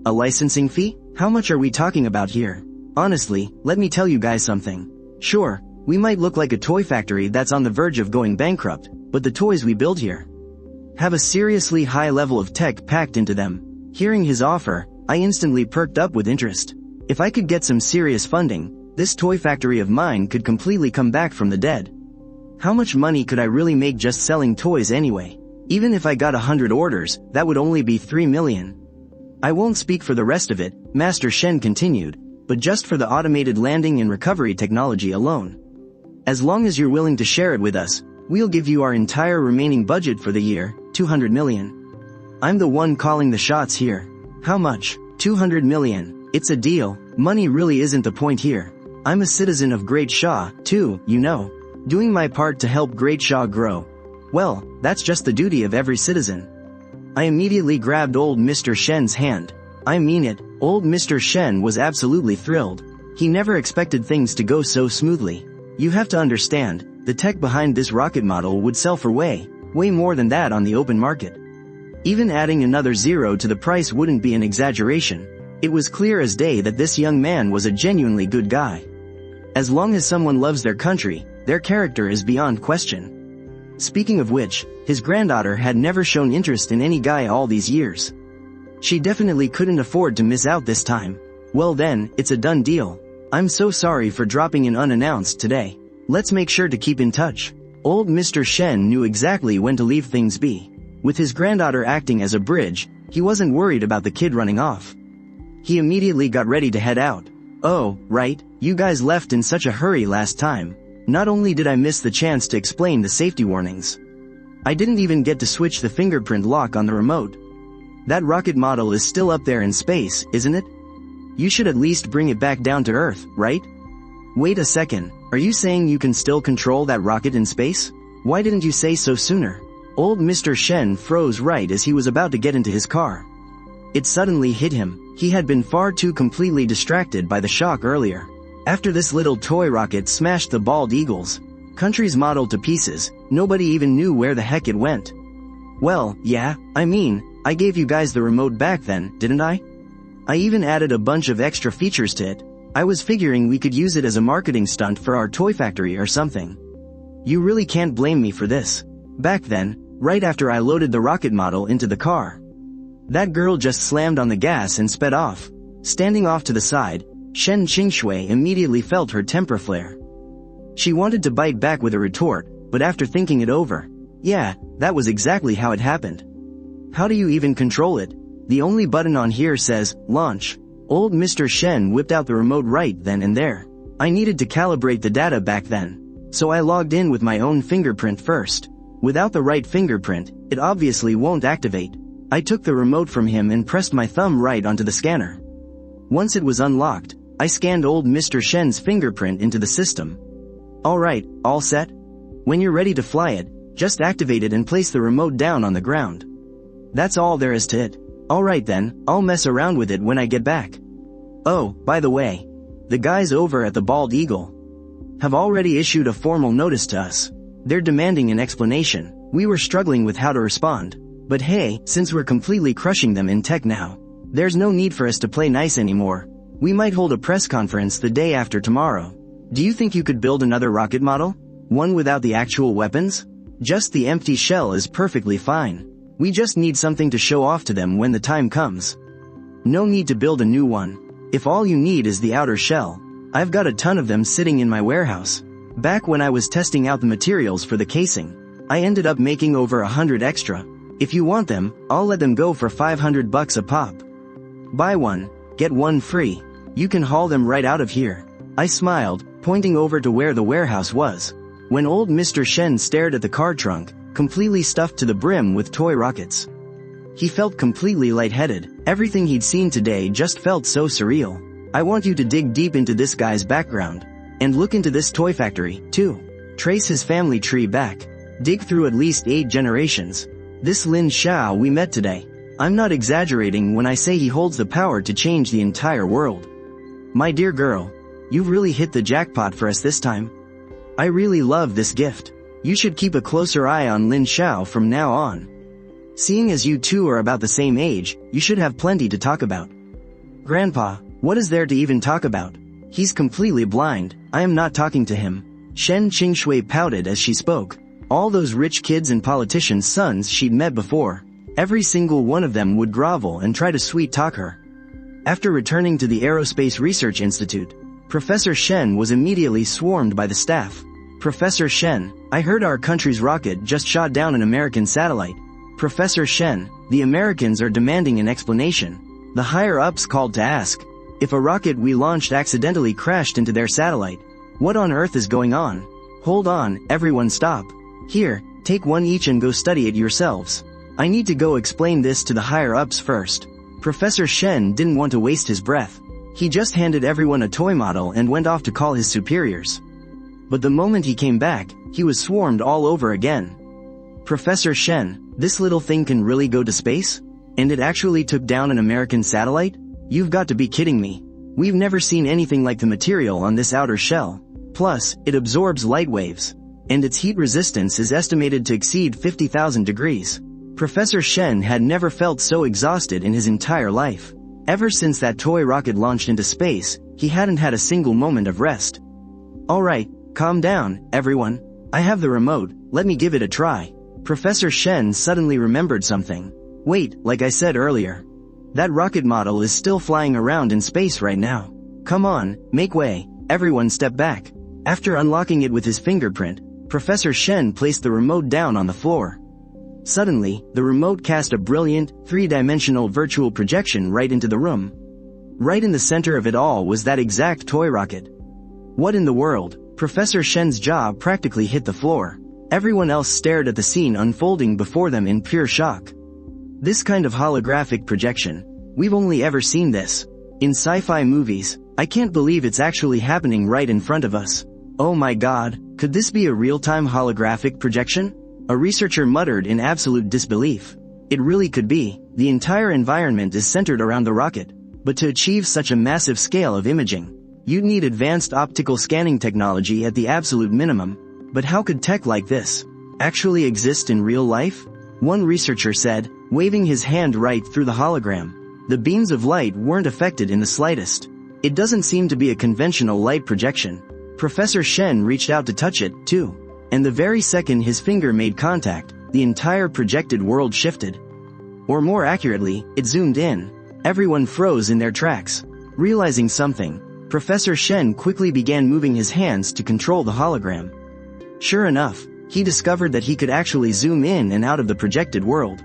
A licensing fee? How much are we talking about here? Honestly, let me tell you guys something. Sure, we might look like a toy factory that's on the verge of going bankrupt, but the toys we build here have a seriously high level of tech packed into them. Hearing his offer, I instantly perked up with interest. If I could get some serious funding, this toy factory of mine could completely come back from the dead. How much money could I really make just selling toys anyway? Even if I got 100 orders, that would only be 3 million. I won't speak for the rest of it, Master Shen continued, but just for the automated landing and recovery technology alone. As long as you're willing to share it with us, we'll give you our entire remaining budget for the year, 200 million. I'm the one calling the shots here. How much? 200 million. It's a deal. Money really isn't the point here. I'm a citizen of Great Sha, too, you know. Doing my part to help Great Sha grow. Well, that's just the duty of every citizen. I immediately grabbed old Mr. Shen's hand. I mean it, old Mr. Shen was absolutely thrilled. He never expected things to go so smoothly. You have to understand, the tech behind this rocket model would sell for way more than that on the open market. Even adding another zero to the price wouldn't be an exaggeration. It was clear as day that this young man was a genuinely good guy. As long as someone loves their country, their character is beyond question. Speaking of which, his granddaughter had never shown interest in any guy all these years. She definitely couldn't afford to miss out this time. Well then, it's a done deal. I'm so sorry for dropping in unannounced today. Let's make sure to keep in touch. Old Mr. Shen knew exactly when to leave things be. With his granddaughter acting as a bridge, he wasn't worried about the kid running off. He immediately got ready to head out. Oh, right, you guys left in such a hurry last time. Not only did I miss the chance to explain the safety warnings, I didn't even get to switch the fingerprint lock on the remote. That rocket model is still up there in space, isn't it? You should at least bring it back down to Earth, right? Wait a second, are you saying you can still control that rocket in space? Why didn't you say so sooner? Old Mr. Shen froze right as he was about to get into his car. It suddenly hit him. He had been far too completely distracted by the shock earlier. After this little toy rocket smashed the bald eagle's country's model to pieces, nobody even knew where the heck it went. Well, yeah, I mean, I gave you guys the remote back then, didn't I? I even added a bunch of extra features to it. I was figuring we could use it as a marketing stunt for our toy factory or something. You really can't blame me for this. Back then, right after I loaded the rocket model into the car, that girl just slammed on the gas and sped off. Standing off to the side, Shen Qingshui immediately felt her temper flare. She wanted to bite back with a retort, but after thinking it over, yeah, that was exactly how it happened. How do you even control it? The only button on here says, launch. Old Mr. Shen whipped out the remote right then and there. I needed to calibrate the data back then, so I logged in with my own fingerprint first. Without the right fingerprint, it obviously won't activate. I took the remote from him and pressed my thumb right onto the scanner. Once it was unlocked, I scanned old Mr. Shen's fingerprint into the system. Alright, all set? When you're ready to fly it, just activate it and place the remote down on the ground. That's all there is to it. Alright then, I'll mess around with it when I get back. Oh, by the way, the guys over at the Bald Eagle have already issued a formal notice to us. They're demanding an explanation. We were struggling with how to respond. But hey, since we're completely crushing them in tech now, there's no need for us to play nice anymore. We might hold a press conference the day after tomorrow. Do you think you could build another rocket model? One without the actual weapons? Just the empty shell is perfectly fine. We just need something to show off to them when the time comes. No need to build a new one. If all you need is the outer shell, I've got a ton of them sitting in my warehouse. Back when I was testing out the materials for the casing, I ended up making over 100 extra. If you want them, I'll let them go for $500 a pop. Buy one, get one free. You can haul them right out of here. I smiled, pointing over to where the warehouse was. When old Mr. Shen stared at the car trunk, completely stuffed to the brim with toy rockets. He felt completely lightheaded. Everything he'd seen today just felt so surreal. I want you to dig deep into this guy's background. And look into this toy factory, too. Trace his family tree back. Dig through at least 8 generations. This Lin Xiao we met today. I'm not exaggerating when I say he holds the power to change the entire world. My dear girl, you've really hit the jackpot for us this time. I really love this gift. You should keep a closer eye on Lin Xiao from now on. Seeing as you two are about the same age, you should have plenty to talk about. Grandpa, what is there to even talk about? He's completely blind. I am not talking to him. Shen Qingshui pouted as she spoke. All those rich kids and politicians' sons she'd met before, every single one of them would grovel and try to sweet-talk her. After returning to the Aerospace Research Institute, Professor Shen was immediately swarmed by the staff. Professor Shen, I heard our country's rocket just shot down an American satellite. Professor Shen, the Americans are demanding an explanation. The higher-ups called to ask if a rocket we launched accidentally crashed into their satellite. What on earth is going on? Hold on, everyone stop. Here, take one each and go study it yourselves. I need to go explain this to the higher-ups first. Professor Shen didn't want to waste his breath. He just handed everyone a toy model and went off to call his superiors. But the moment he came back, he was swarmed all over again. Professor Shen, this little thing can really go to space? And it actually took down an American satellite? You've got to be kidding me. We've never seen anything like the material on this outer shell. Plus, it absorbs light waves. And its heat resistance is estimated to exceed 50,000 degrees. Professor Shen had never felt so exhausted in his entire life. Ever since that toy rocket launched into space, he hadn't had a single moment of rest. Alright, calm down, everyone. I have the remote, let me give it a try. Professor Shen suddenly remembered something. Wait, like I said earlier, that rocket model is still flying around in space right now. Come on, make way, everyone step back. After unlocking it with his fingerprint, Professor Shen placed the remote down on the floor. Suddenly, the remote cast a brilliant, 3-dimensional virtual projection right into the room. Right in the center of it all was that exact toy rocket. What in the world? Professor Shen's jaw practically hit the floor. Everyone else stared at the scene unfolding before them in pure shock. This kind of holographic projection, we've only ever seen this in sci-fi movies. I can't believe it's actually happening right in front of us. Oh my god, could this be a real-time holographic projection? A researcher muttered in absolute disbelief. It really could be. The entire environment is centered around the rocket. But to achieve such a massive scale of imaging, you'd need advanced optical scanning technology at the absolute minimum. But how could tech like this actually exist in real life? One researcher said, waving his hand right through the hologram. The beams of light weren't affected in the slightest. It doesn't seem to be a conventional light projection. Professor Shen reached out to touch it, too. And the very second his finger made contact, the entire projected world shifted. Or more accurately, it zoomed in. Everyone froze in their tracks. Realizing something, Professor Shen quickly began moving his hands to control the hologram. Sure enough, he discovered that he could actually zoom in and out of the projected world.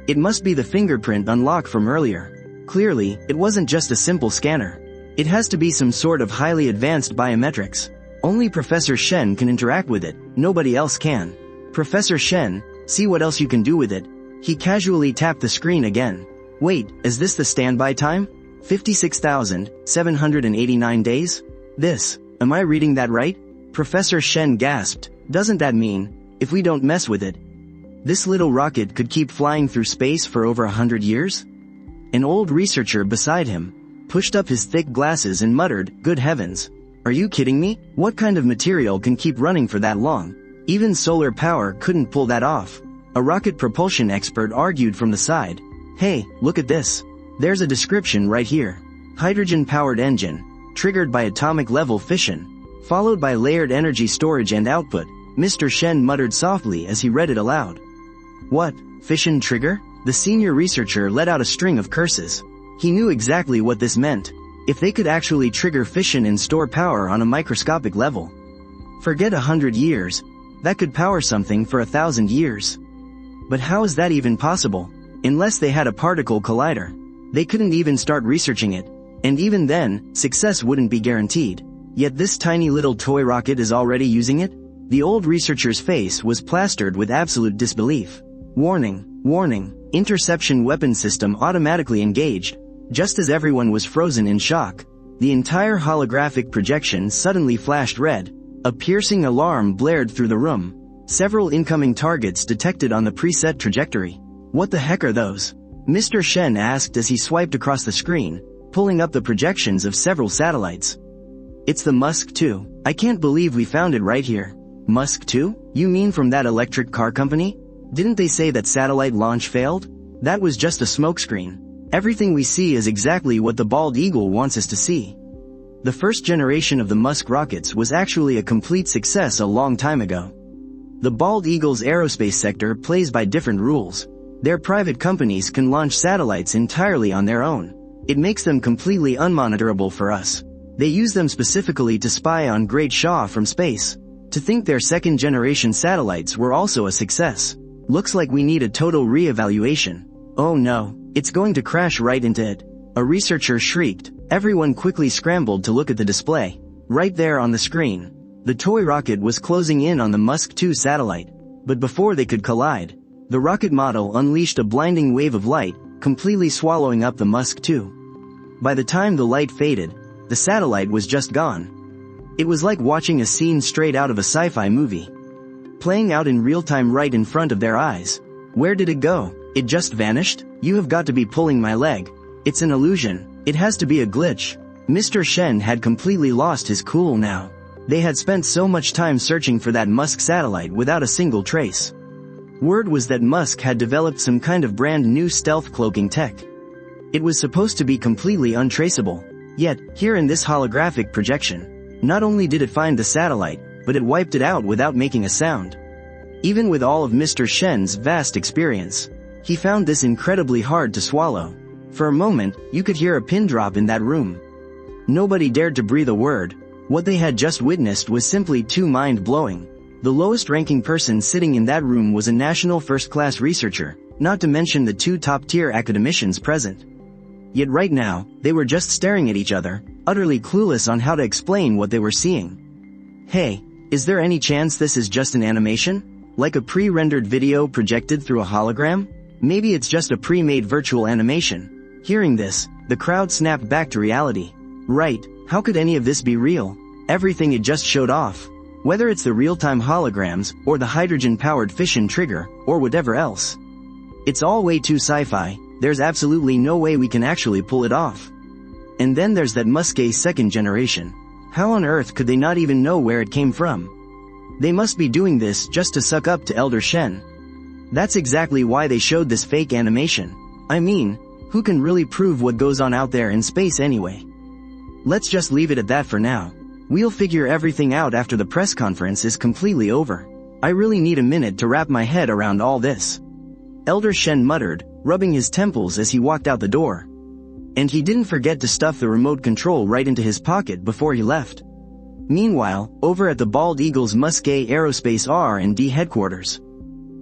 It must be the fingerprint unlock from earlier. Clearly, it wasn't just a simple scanner. It has to be some sort of highly advanced biometrics. Only Professor Shen can interact with it, nobody else can. Professor Shen, see what else you can do with it. He casually tapped the screen again. Wait, is this the standby time? 56,789 days? Am I reading that right? Professor Shen gasped. Doesn't that mean, if we don't mess with it, this little rocket could keep flying through space for over 100 years? An old researcher beside him pushed up his thick glasses and muttered, good heavens. Are you kidding me? What kind of material can keep running for that long? Even solar power couldn't pull that off. A rocket propulsion expert argued from the side. Hey, look at this. There's a description right here. Hydrogen-powered engine, triggered by atomic-level fission, followed by layered energy storage and output, Mr. Shen muttered softly as he read it aloud. What? Fission trigger? The senior researcher let out a string of curses. He knew exactly what this meant. If they could actually trigger fission and store power on a microscopic level. Forget 100 years. That could power something for 1,000 years. But how is that even possible? Unless they had a particle collider. They couldn't even start researching it. And even then, success wouldn't be guaranteed. Yet this tiny little toy rocket is already using it? The old researcher's face was plastered with absolute disbelief. Warning, warning, interception weapon system automatically engaged. Just as everyone was frozen in shock, the entire holographic projection suddenly flashed red. A piercing alarm blared through the room. Several incoming targets detected on the preset trajectory. What the heck are those? Mr. Shen asked as he swiped across the screen, pulling up the projections of several satellites. It's the Musk 2. I can't believe we found it right here. Musk 2? You mean from that electric car company? Didn't they say that satellite launch failed? That was just a smokescreen. Everything we see is exactly what the bald eagle wants us to see. The first generation of the Musk rockets was actually a complete success a long time ago. The bald eagle's aerospace sector plays by different rules. Their private companies can launch satellites entirely on their own. It makes them completely unmonitorable for us. They use them specifically to spy on Great Shah from space. To think their second-generation satellites were also a success. Looks like we need a total re-evaluation. Oh no, it's going to crash right into it. A researcher shrieked. Everyone quickly scrambled to look at the display. Right there on the screen, the toy rocket was closing in on the Musk 2 satellite. But before they could collide, the rocket model unleashed a blinding wave of light, completely swallowing up the Musk 2. By the time the light faded, the satellite was just gone. It was like watching a scene straight out of a sci-fi movie, playing out in real time right in front of their eyes. Where did it go? It just vanished? You have got to be pulling my leg. It's an illusion. It has to be a glitch. Mr. Shen had completely lost his cool now. They had spent so much time searching for that Musk satellite without a single trace. Word was that Musk had developed some kind of brand new stealth cloaking tech. It was supposed to be completely untraceable. Yet, here in this holographic projection, not only did it find the satellite, but it wiped it out without making a sound. Even with all of Mr. Shen's vast experience, he found this incredibly hard to swallow. For a moment, you could hear a pin drop in that room. Nobody dared to breathe a word. What they had just witnessed was simply too mind-blowing. The lowest-ranking person sitting in that room was a national first-class researcher, not to mention the two top-tier academicians present. Yet right now, they were just staring at each other, utterly clueless on how to explain what they were seeing. Hey, is there any chance this is just an animation? Like a pre-rendered video projected through a hologram? Maybe it's just a pre-made virtual animation. Hearing this, the crowd snapped back to reality. Right, how could any of this be real? Everything it just showed off. Whether it's the real-time holograms, or the hydrogen-powered fission trigger, or whatever else. It's all way too sci-fi, there's absolutely no way we can actually pull it off. And then there's that Muske second generation. How on earth could they not even know where it came from? They must be doing this just to suck up to Elder Shen. That's exactly why they showed this fake animation. I mean, who can really prove what goes on out there in space anyway? Let's just leave it at that for now. We'll figure everything out after the press conference is completely over. I really need a minute to wrap my head around all this. Elder Shen muttered, rubbing his temples as he walked out the door. And he didn't forget to stuff the remote control right into his pocket before he left. Meanwhile, over at the Bald Eagle's Muske Aerospace R&D headquarters,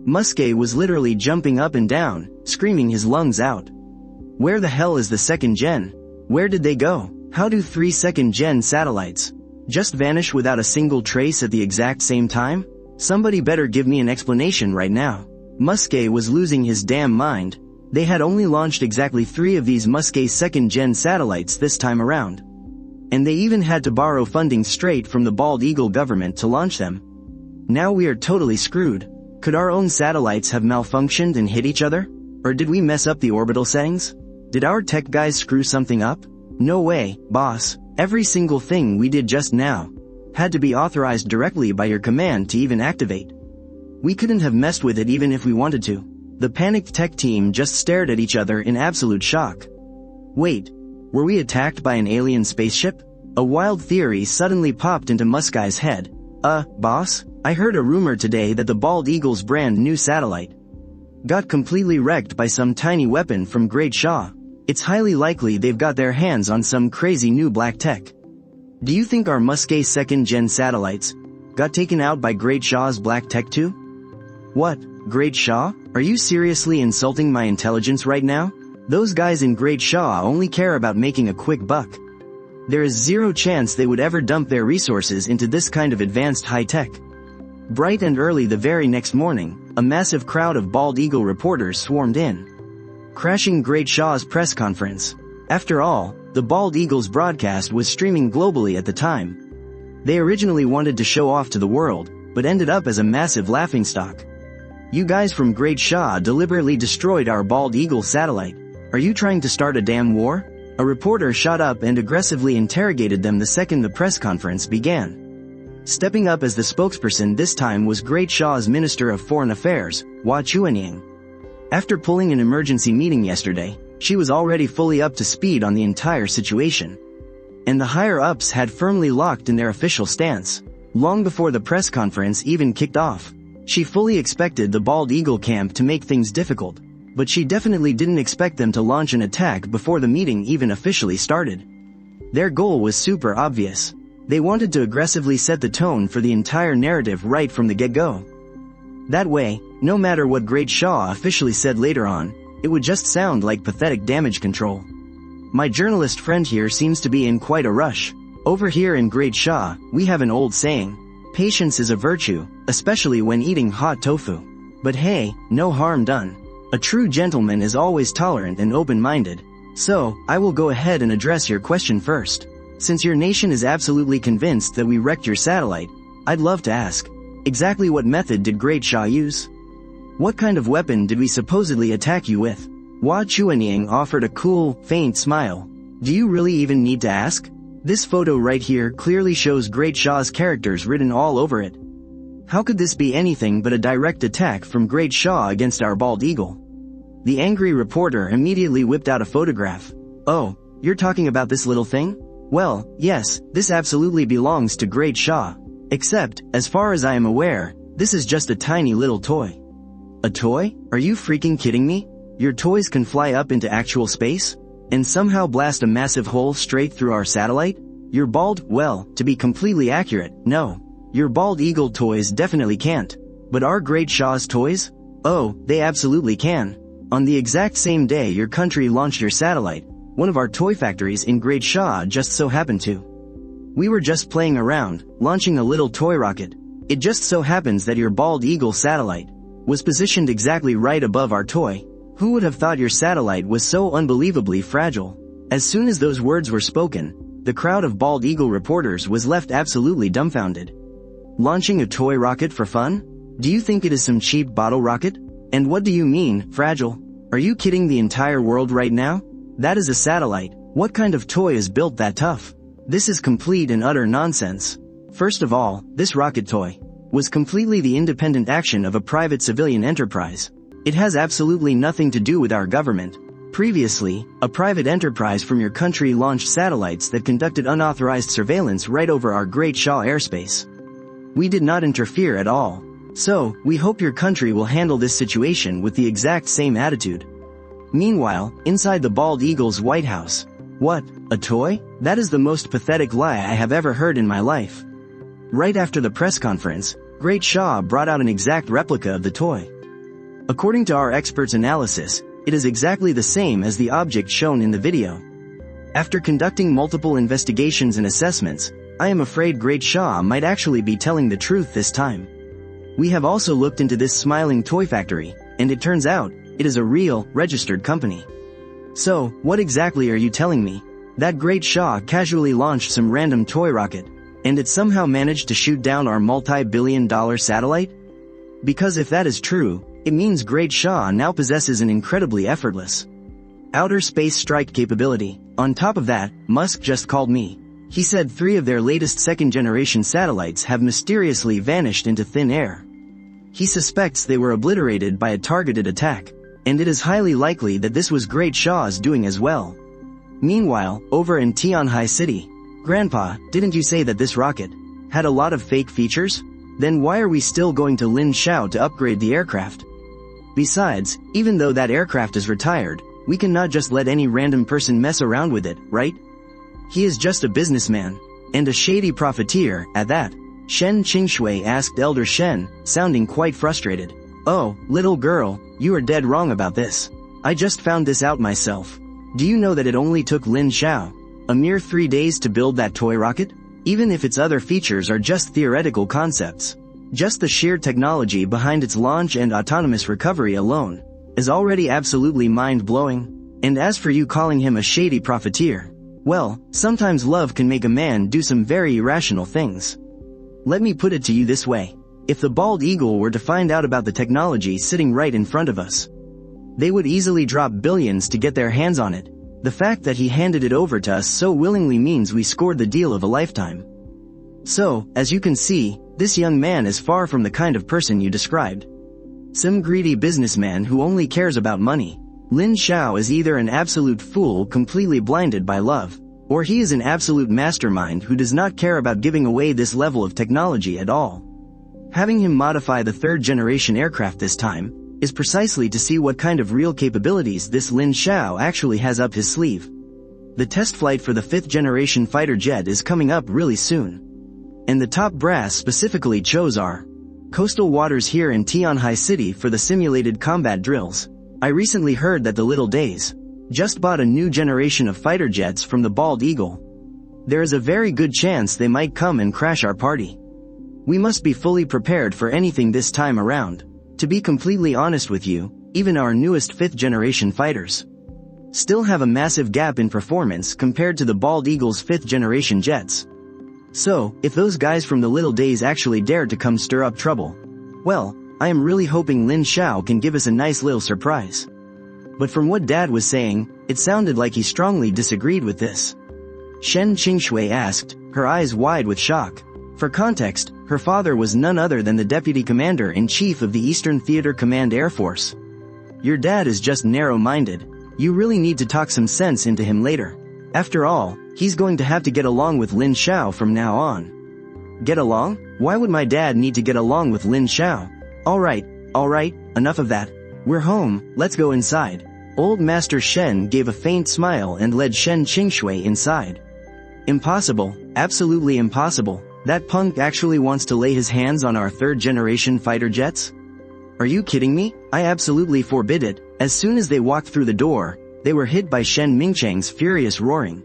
Muske was literally jumping up and down, screaming his lungs out. Where the hell is the second gen? Where did they go? How do 3 second gen satellites just vanish without a single trace at the exact same time? Somebody better give me an explanation right now. Muske was losing his damn mind. They had only launched exactly 3 of these Muske second-gen satellites this time around. And they even had to borrow funding straight from the Bald Eagle government to launch them. Now we are totally screwed. Could our own satellites have malfunctioned and hit each other? Or did we mess up the orbital settings? Did our tech guys screw something up? No way, boss. Every single thing we did just now had to be authorized directly by your command to even activate. We couldn't have messed with it even if we wanted to. The panicked tech team just stared at each other in absolute shock. Wait, were we attacked by an alien spaceship? A wild theory suddenly popped into Muske's head. Boss, I heard a rumor today that the Bald Eagle's brand new satellite got completely wrecked by some tiny weapon from Great Shaw. It's highly likely they've got their hands on some crazy new black tech. Do you think our Muske second-gen satellites got taken out by Great Shaw's black tech too? What, Great Shaw? Are you seriously insulting my intelligence right now? Those guys in Great Shaw only care about making a quick buck. There is zero chance they would ever dump their resources into this kind of advanced high-tech. Bright and early the very next morning, a massive crowd of Bald Eagle reporters swarmed in, crashing Great Shaw's press conference. After all, the Bald Eagle's broadcast was streaming globally at the time. They originally wanted to show off to the world, but ended up as a massive laughingstock. You guys from Great Shaw deliberately destroyed our Bald Eagle satellite. Are you trying to start a damn war? A reporter shot up and aggressively interrogated them the second the press conference began. Stepping up as the spokesperson this time was Great Shaw's Minister of Foreign Affairs, Hua Chuanying. After pulling an emergency meeting yesterday, she was already fully up to speed on the entire situation. And the higher-ups had firmly locked in their official stance, long before the press conference even kicked off. She fully expected the Bald Eagle camp to make things difficult, but she definitely didn't expect them to launch an attack before the meeting even officially started. Their goal was super obvious. They wanted to aggressively set the tone for the entire narrative right from the get-go. That way, no matter what Great Shaw officially said later on, it would just sound like pathetic damage control. My journalist friend here seems to be in quite a rush. Over here in Great Shaw, we have an old saying, patience is a virtue, especially when eating hot tofu. But hey, no harm done. A true gentleman is always tolerant and open-minded. So, I will go ahead and address your question first. Since your nation is absolutely convinced that we wrecked your satellite, I'd love to ask, exactly what method did Great Shaw use? What kind of weapon did we supposedly attack you with? Hua Chuanying offered a cool, faint smile. Do you really even need to ask? This photo right here clearly shows Great Shaw's characters written all over it. How could this be anything but a direct attack from Great Shaw against our Bald Eagle? The angry reporter immediately whipped out a photograph. Oh, you're talking about this little thing? Well, yes, this absolutely belongs to Great Shaw. Except, as far as I am aware, this is just a tiny little toy. A toy? Are you freaking kidding me? Your toys can fly up into actual space? And somehow blast a massive hole straight through our satellite? Your Bald, well, to be completely accurate, no. Your Bald Eagle toys definitely can't. But our Great Shaw's toys? Oh, they absolutely can. On the exact same day your country launched your satellite, one of our toy factories in Great Shaw just so happened to. We were just playing around, launching a little toy rocket. It just so happens that your bald eagle satellite was positioned exactly right above our toy. Who would have thought your satellite was so unbelievably fragile? As soon as those words were spoken, the crowd of bald eagle reporters was left absolutely dumbfounded. Launching a toy rocket for fun? Do you think it is some cheap bottle rocket? And what do you mean, fragile? Are you kidding the entire world right now? That is a satellite. What kind of toy is built that tough? This is complete and utter nonsense. First of all, this rocket toy was completely the independent action of a private civilian enterprise. It has absolutely nothing to do with our government. Previously, a private enterprise from your country launched satellites that conducted unauthorized surveillance right over our Great Shaw airspace. We did not interfere at all. So, we hope your country will handle this situation with the exact same attitude. Meanwhile, inside the bald eagle's White House. What? A toy? That is the most pathetic lie I have ever heard in my life. Right after the press conference, Great Shaw brought out an exact replica of the toy. According to our experts' analysis, it is exactly the same as the object shown in the video. After conducting multiple investigations and assessments, I am afraid Great Shaw might actually be telling the truth this time. We have also looked into this smiling toy factory, and it turns out, it is a real, registered company. So, what exactly are you telling me? That Great Shaw casually launched some random toy rocket, and it somehow managed to shoot down our multi-billion-dollar satellite? Because if that is true, it means Great Shaw now possesses an incredibly effortless outer space strike capability. On top of that, Musk just called me. He said 3 of their latest second-generation satellites have mysteriously vanished into thin air. He suspects they were obliterated by a targeted attack, and it is highly likely that this was Great Shaw's doing as well. Meanwhile, over in Tianhai City, Grandpa, didn't you say that this rocket had a lot of fake features? Then why are we still going to Lin Shao to upgrade the aircraft? Besides, even though that aircraft is retired, we cannot just let any random person mess around with it, right? He is just a businessman, and a shady profiteer, at that. Shen Qingshui asked Elder Shen, sounding quite frustrated. Oh, little girl, you are dead wrong about this. I just found this out myself. Do you know that it only took Lin Shao a mere 3 days to build that toy rocket? Even if its other features are just theoretical concepts, just the sheer technology behind its launch and autonomous recovery alone is already absolutely mind-blowing. And as for you calling him a shady profiteer, well, sometimes love can make a man do some very irrational things. Let me put it to you this way. If the bald eagle were to find out about the technology sitting right in front of us, they would easily drop billions to get their hands on it. The fact that he handed it over to us so willingly means we scored the deal of a lifetime. So, as you can see, this young man is far from the kind of person you described. Some greedy businessman who only cares about money. Lin Shao is either an absolute fool completely blinded by love, or he is an absolute mastermind who does not care about giving away this level of technology at all. Having him modify the 3rd-generation aircraft this time is precisely to see what kind of real capabilities this Lin Shao actually has up his sleeve. The test flight for the 5th-generation fighter jet is coming up really soon. And the top brass specifically chose our coastal waters here in Tianhai City for the simulated combat drills. I recently heard that the Little Days just bought a new generation of fighter jets from the Bald Eagle. There is a very good chance they might come and crash our party. We must be fully prepared for anything this time around. To be completely honest with you, even our newest 5th-generation fighters still have a massive gap in performance compared to the Bald Eagle's 5th-generation jets. So, if those guys from the Little Days actually dared to come stir up trouble, well, I am really hoping Lin Shao can give us a nice little surprise. But from what Dad was saying, it sounded like he strongly disagreed with this. Shen Qingshui asked, her eyes wide with shock. For context, her father was none other than the Deputy Commander-in-Chief of the Eastern Theater Command Air Force. Your dad is just narrow-minded. You really need to talk some sense into him later. After all, he's going to have to get along with Lin Shao from now on. Get along? Why would my dad need to get along with Lin Shao? Alright, enough of that. We're home, let's go inside. Old Master Shen gave a faint smile and led Shen Qingshui inside. Impossible, absolutely impossible. That punk actually wants to lay his hands on our 3rd-generation fighter jets? Are you kidding me? I absolutely forbid it. As soon as they walked through the door, they were hit by Shen Mingcheng's furious roaring.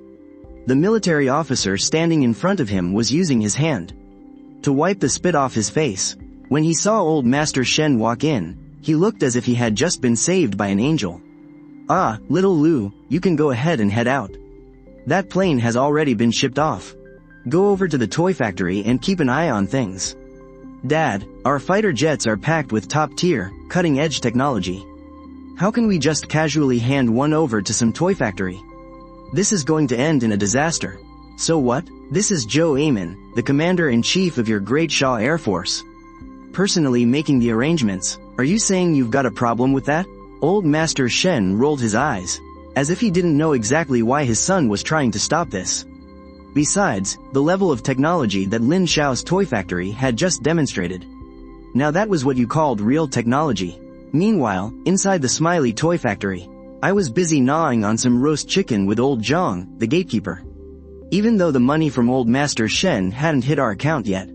The military officer standing in front of him was using his hand to wipe the spit off his face. When he saw old Master Shen walk in, he looked as if he had just been saved by an angel. "Ah, little Lu, you can go ahead and head out. That plane has already been shipped off. Go over to the toy factory and keep an eye on things. Dad, our fighter jets are packed with top-tier, cutting-edge technology. How can we just casually hand one over to some toy factory? This is going to end in a disaster." "So what? This is Joe Amon, the Commander-in-Chief of your Great Shaw Air Force, personally making the arrangements. Are you saying you've got a problem with that?" Old Master Shen rolled his eyes, as if he didn't know exactly why his son was trying to stop this. Besides, the level of technology that Lin Xiao's toy factory had just demonstrated. Now that was what you called real technology. Meanwhile, inside the Smiley toy factory, I was busy gnawing on some roast chicken with old Zhang, the gatekeeper. Even though the money from old Master Shen hadn't hit our account yet,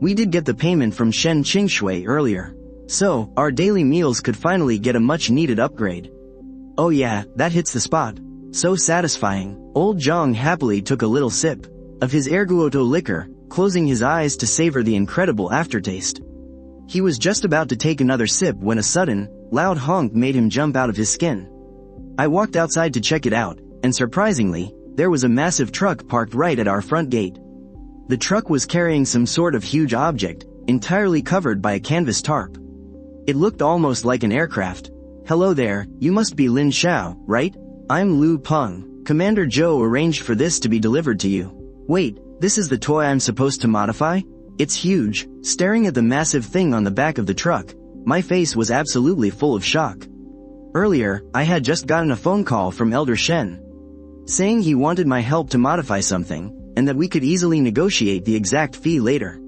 we did get the payment from Shen Qingshui earlier. So, our daily meals could finally get a much-needed upgrade. Oh yeah, that hits the spot. So satisfying. Old Zhang happily took a little sip of his erguoto liquor, closing his eyes to savor the incredible aftertaste. He was just about to take another sip when a sudden, loud honk made him jump out of his skin. I walked outside to check it out, and surprisingly, there was a massive truck parked right at our front gate. The truck was carrying some sort of huge object, entirely covered by a canvas tarp. It looked almost like an aircraft. "Hello there, you must be Lin Xiao, right? I'm Lu Peng. Commander Zhou arranged for this to be delivered to you." "Wait, this is the toy I'm supposed to modify?" It's huge. Staring at the massive thing on the back of the truck, my face was absolutely full of shock. Earlier, I had just gotten a phone call from Elder Shen, saying he wanted my help to modify something, and that we could easily negotiate the exact fee later.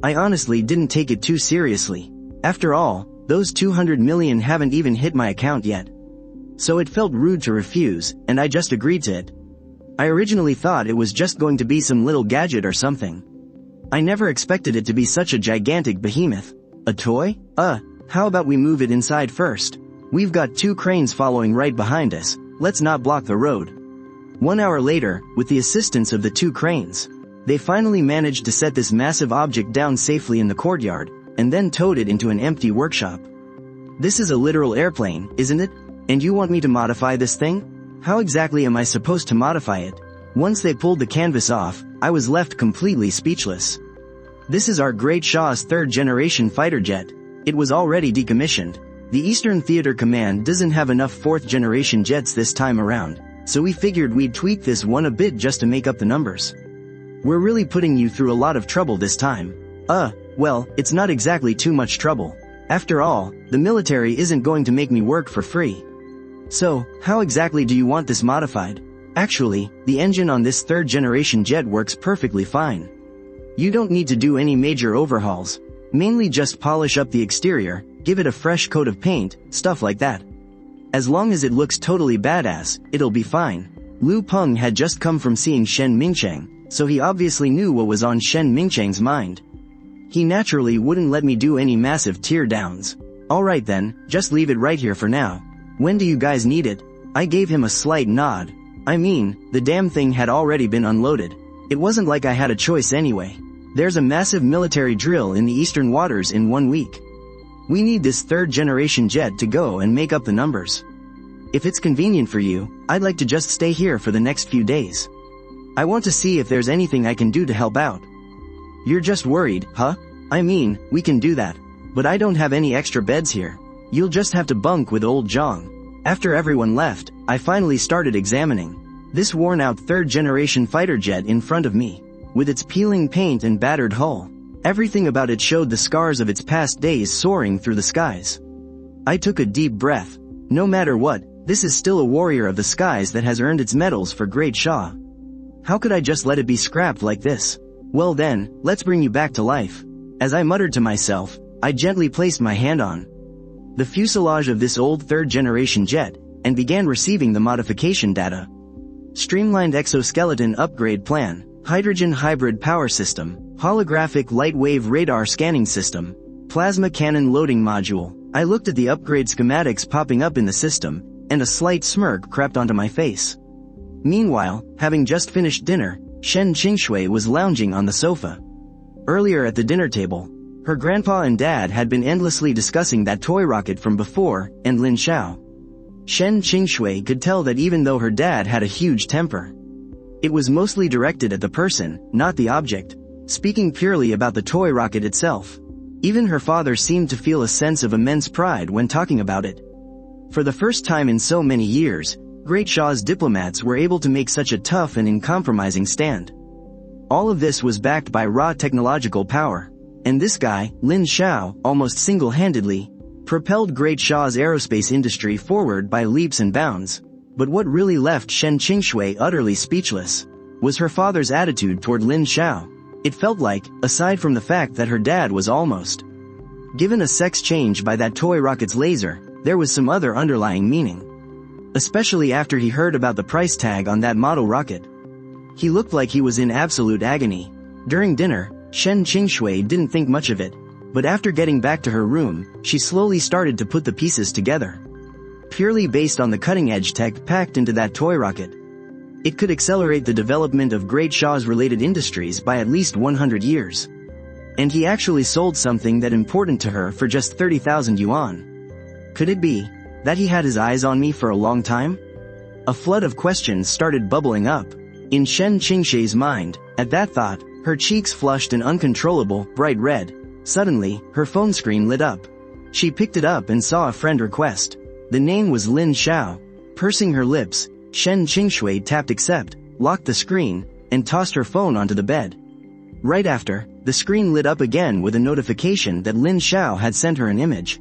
I honestly didn't take it too seriously. After all, those 200 million haven't even hit my account yet. So it felt rude to refuse, and I just agreed to it. I originally thought it was just going to be some little gadget or something. I never expected it to be such a gigantic behemoth. A toy? How about we move it inside first? We've got 2 cranes following right behind us. Let's not block the road. 1 hour later, with the assistance of the 2 cranes, they finally managed to set this massive object down safely in the courtyard, and then towed it into an empty workshop. This is a literal airplane, isn't it? And you want me to modify this thing? How exactly am I supposed to modify it? Once they pulled the canvas off, I was left completely speechless. This is our Great Shaw's 3rd generation fighter jet. It was already decommissioned. The Eastern Theater Command doesn't have enough 4th generation jets this time around, so we figured we'd tweak this one a bit just to make up the numbers. We're really putting you through a lot of trouble this time. Well, it's not exactly too much trouble. After all, the military isn't going to make me work for free. So, how exactly do you want this modified? Actually, the engine on this 3rd generation jet works perfectly fine. You don't need to do any major overhauls. Mainly just polish up the exterior, give it a fresh coat of paint, stuff like that. As long as it looks totally badass, it'll be fine. Lu Peng had just come from seeing Shen Mingcheng, so he obviously knew what was on Shen Mingcheng's mind. He naturally wouldn't let me do any massive tear downs. Alright then, just leave it right here for now. When do you guys need it? I gave him a slight nod. I mean, the damn thing had already been unloaded. It wasn't like I had a choice anyway. There's a massive military drill in the eastern waters in 1 week. We need this 3rd generation jet to go and make up the numbers. If it's convenient for you, I'd like to just stay here for the next few days. I want to see if there's anything I can do to help out. You're just worried, huh? I mean, we can do that. But I don't have any extra beds here. You'll just have to bunk with old Zhang. After everyone left, I finally started examining this worn-out 3rd generation fighter jet in front of me, with its peeling paint and battered hull. Everything about it showed the scars of its past days soaring through the skies. I took a deep breath. No matter what, this is still a warrior of the skies that has earned its medals for Great Shaw. How could I just let it be scrapped like this? Well then, let's bring you back to life. As I muttered to myself, I gently placed my hand on the fuselage of this old 3rd generation jet, and began receiving the modification data. Streamlined exoskeleton upgrade plan, hydrogen hybrid power system, holographic light wave radar scanning system, plasma cannon loading module. I looked at the upgrade schematics popping up in the system, and a slight smirk crept onto my face. Meanwhile, having just finished dinner, Shen Qingshui was lounging on the sofa. Earlier at the dinner table, her grandpa and dad had been endlessly discussing that toy rocket from before, and Lin Xiao. Shen Qingshui could tell that even though her dad had a huge temper, it was mostly directed at the person, not the object, speaking purely about the toy rocket itself. Even her father seemed to feel a sense of immense pride when talking about it. For the first time in so many years, Great Shaw's diplomats were able to make such a tough and uncompromising stand. All of this was backed by raw technological power. And this guy, Lin Xiao, almost single-handedly, propelled Great Shaw's aerospace industry forward by leaps and bounds. But what really left Shen Qingshui utterly speechless was her father's attitude toward Lin Xiao. It felt like, aside from the fact that her dad was almost given a sex change by that toy rocket's laser, there was some other underlying meaning. Especially after he heard about the price tag on that model rocket. He looked like he was in absolute agony. During dinner, Shen Qingshui didn't think much of it, but after getting back to her room, she slowly started to put the pieces together. Purely based on the cutting-edge tech packed into that toy rocket, it could accelerate the development of Great Shaw's related industries by at least 100 years. And he actually sold something that important to her for just 30,000 yuan. Could it be that he had his eyes on me for a long time? A flood of questions started bubbling up in Shen Qingshui's mind. At that thought, her cheeks flushed an uncontrollable, bright red. Suddenly, her phone screen lit up. She picked it up and saw a friend request. The name was Lin Xiao. Pursing her lips, Shen Qingshui tapped accept, locked the screen, and tossed her phone onto the bed. Right after, the screen lit up again with a notification that Lin Xiao had sent her an image.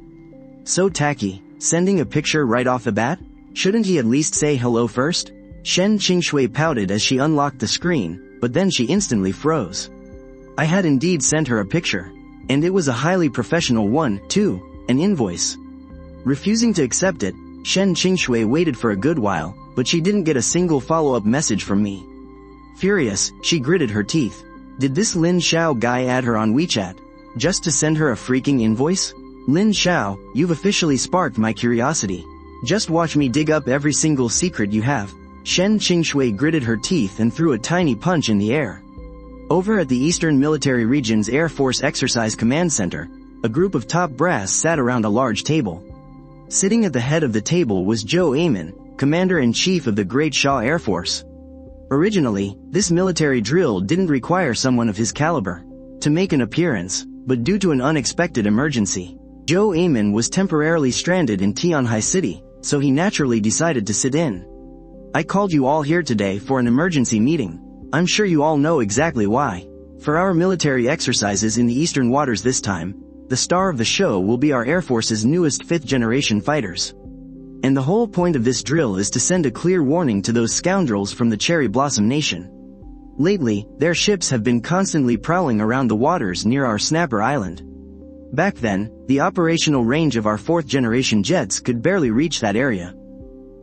So tacky, sending a picture right off the bat? Shouldn't he at least say hello first? Shen Qingshui pouted as she unlocked the screen, but then she instantly froze. I had indeed sent her a picture. And it was a highly professional one, too, an invoice. Refusing to accept it, Shen Qingshui waited for a good while, but she didn't get a single follow-up message from me. Furious, she gritted her teeth. Did this Lin Xiao guy add her on WeChat, just to send her a freaking invoice? Lin Xiao, you've officially sparked my curiosity. Just watch me dig up every single secret you have. Shen Qingshui gritted her teeth and threw a tiny punch in the air. Over at the Eastern Military Region's Air Force Exercise Command Center, a group of top brass sat around a large table. Sitting at the head of the table was Zhou Aiman, Commander-in-Chief of the Great Shaw Air Force. Originally, this military drill didn't require someone of his caliber to make an appearance, but due to an unexpected emergency, Zhou Aiman was temporarily stranded in Tianhai City, so he naturally decided to sit in. I called you all here today for an emergency meeting. I'm sure you all know exactly why. For our military exercises in the Eastern Waters this time, the star of the show will be our Air Force's newest 5th-generation fighters. And the whole point of this drill is to send a clear warning to those scoundrels from the Cherry Blossom Nation. Lately, their ships have been constantly prowling around the waters near our Snapper Island. Back then, the operational range of our 4th-generation jets could barely reach that area.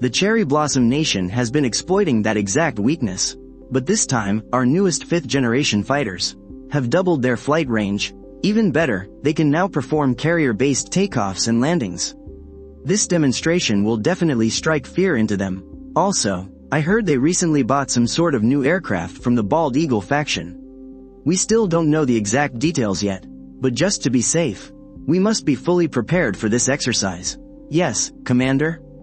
The Cherry Blossom Nation has been exploiting that exact weakness. But this time, our newest 5th-generation fighters have doubled their flight range. Even better, they can now perform carrier-based takeoffs and landings. This demonstration will definitely strike fear into them. Also, I heard they recently bought some sort of new aircraft from the Bald Eagle faction. We still don't know the exact details yet, but just to be safe, we must be fully prepared for this exercise. Yes, Commander.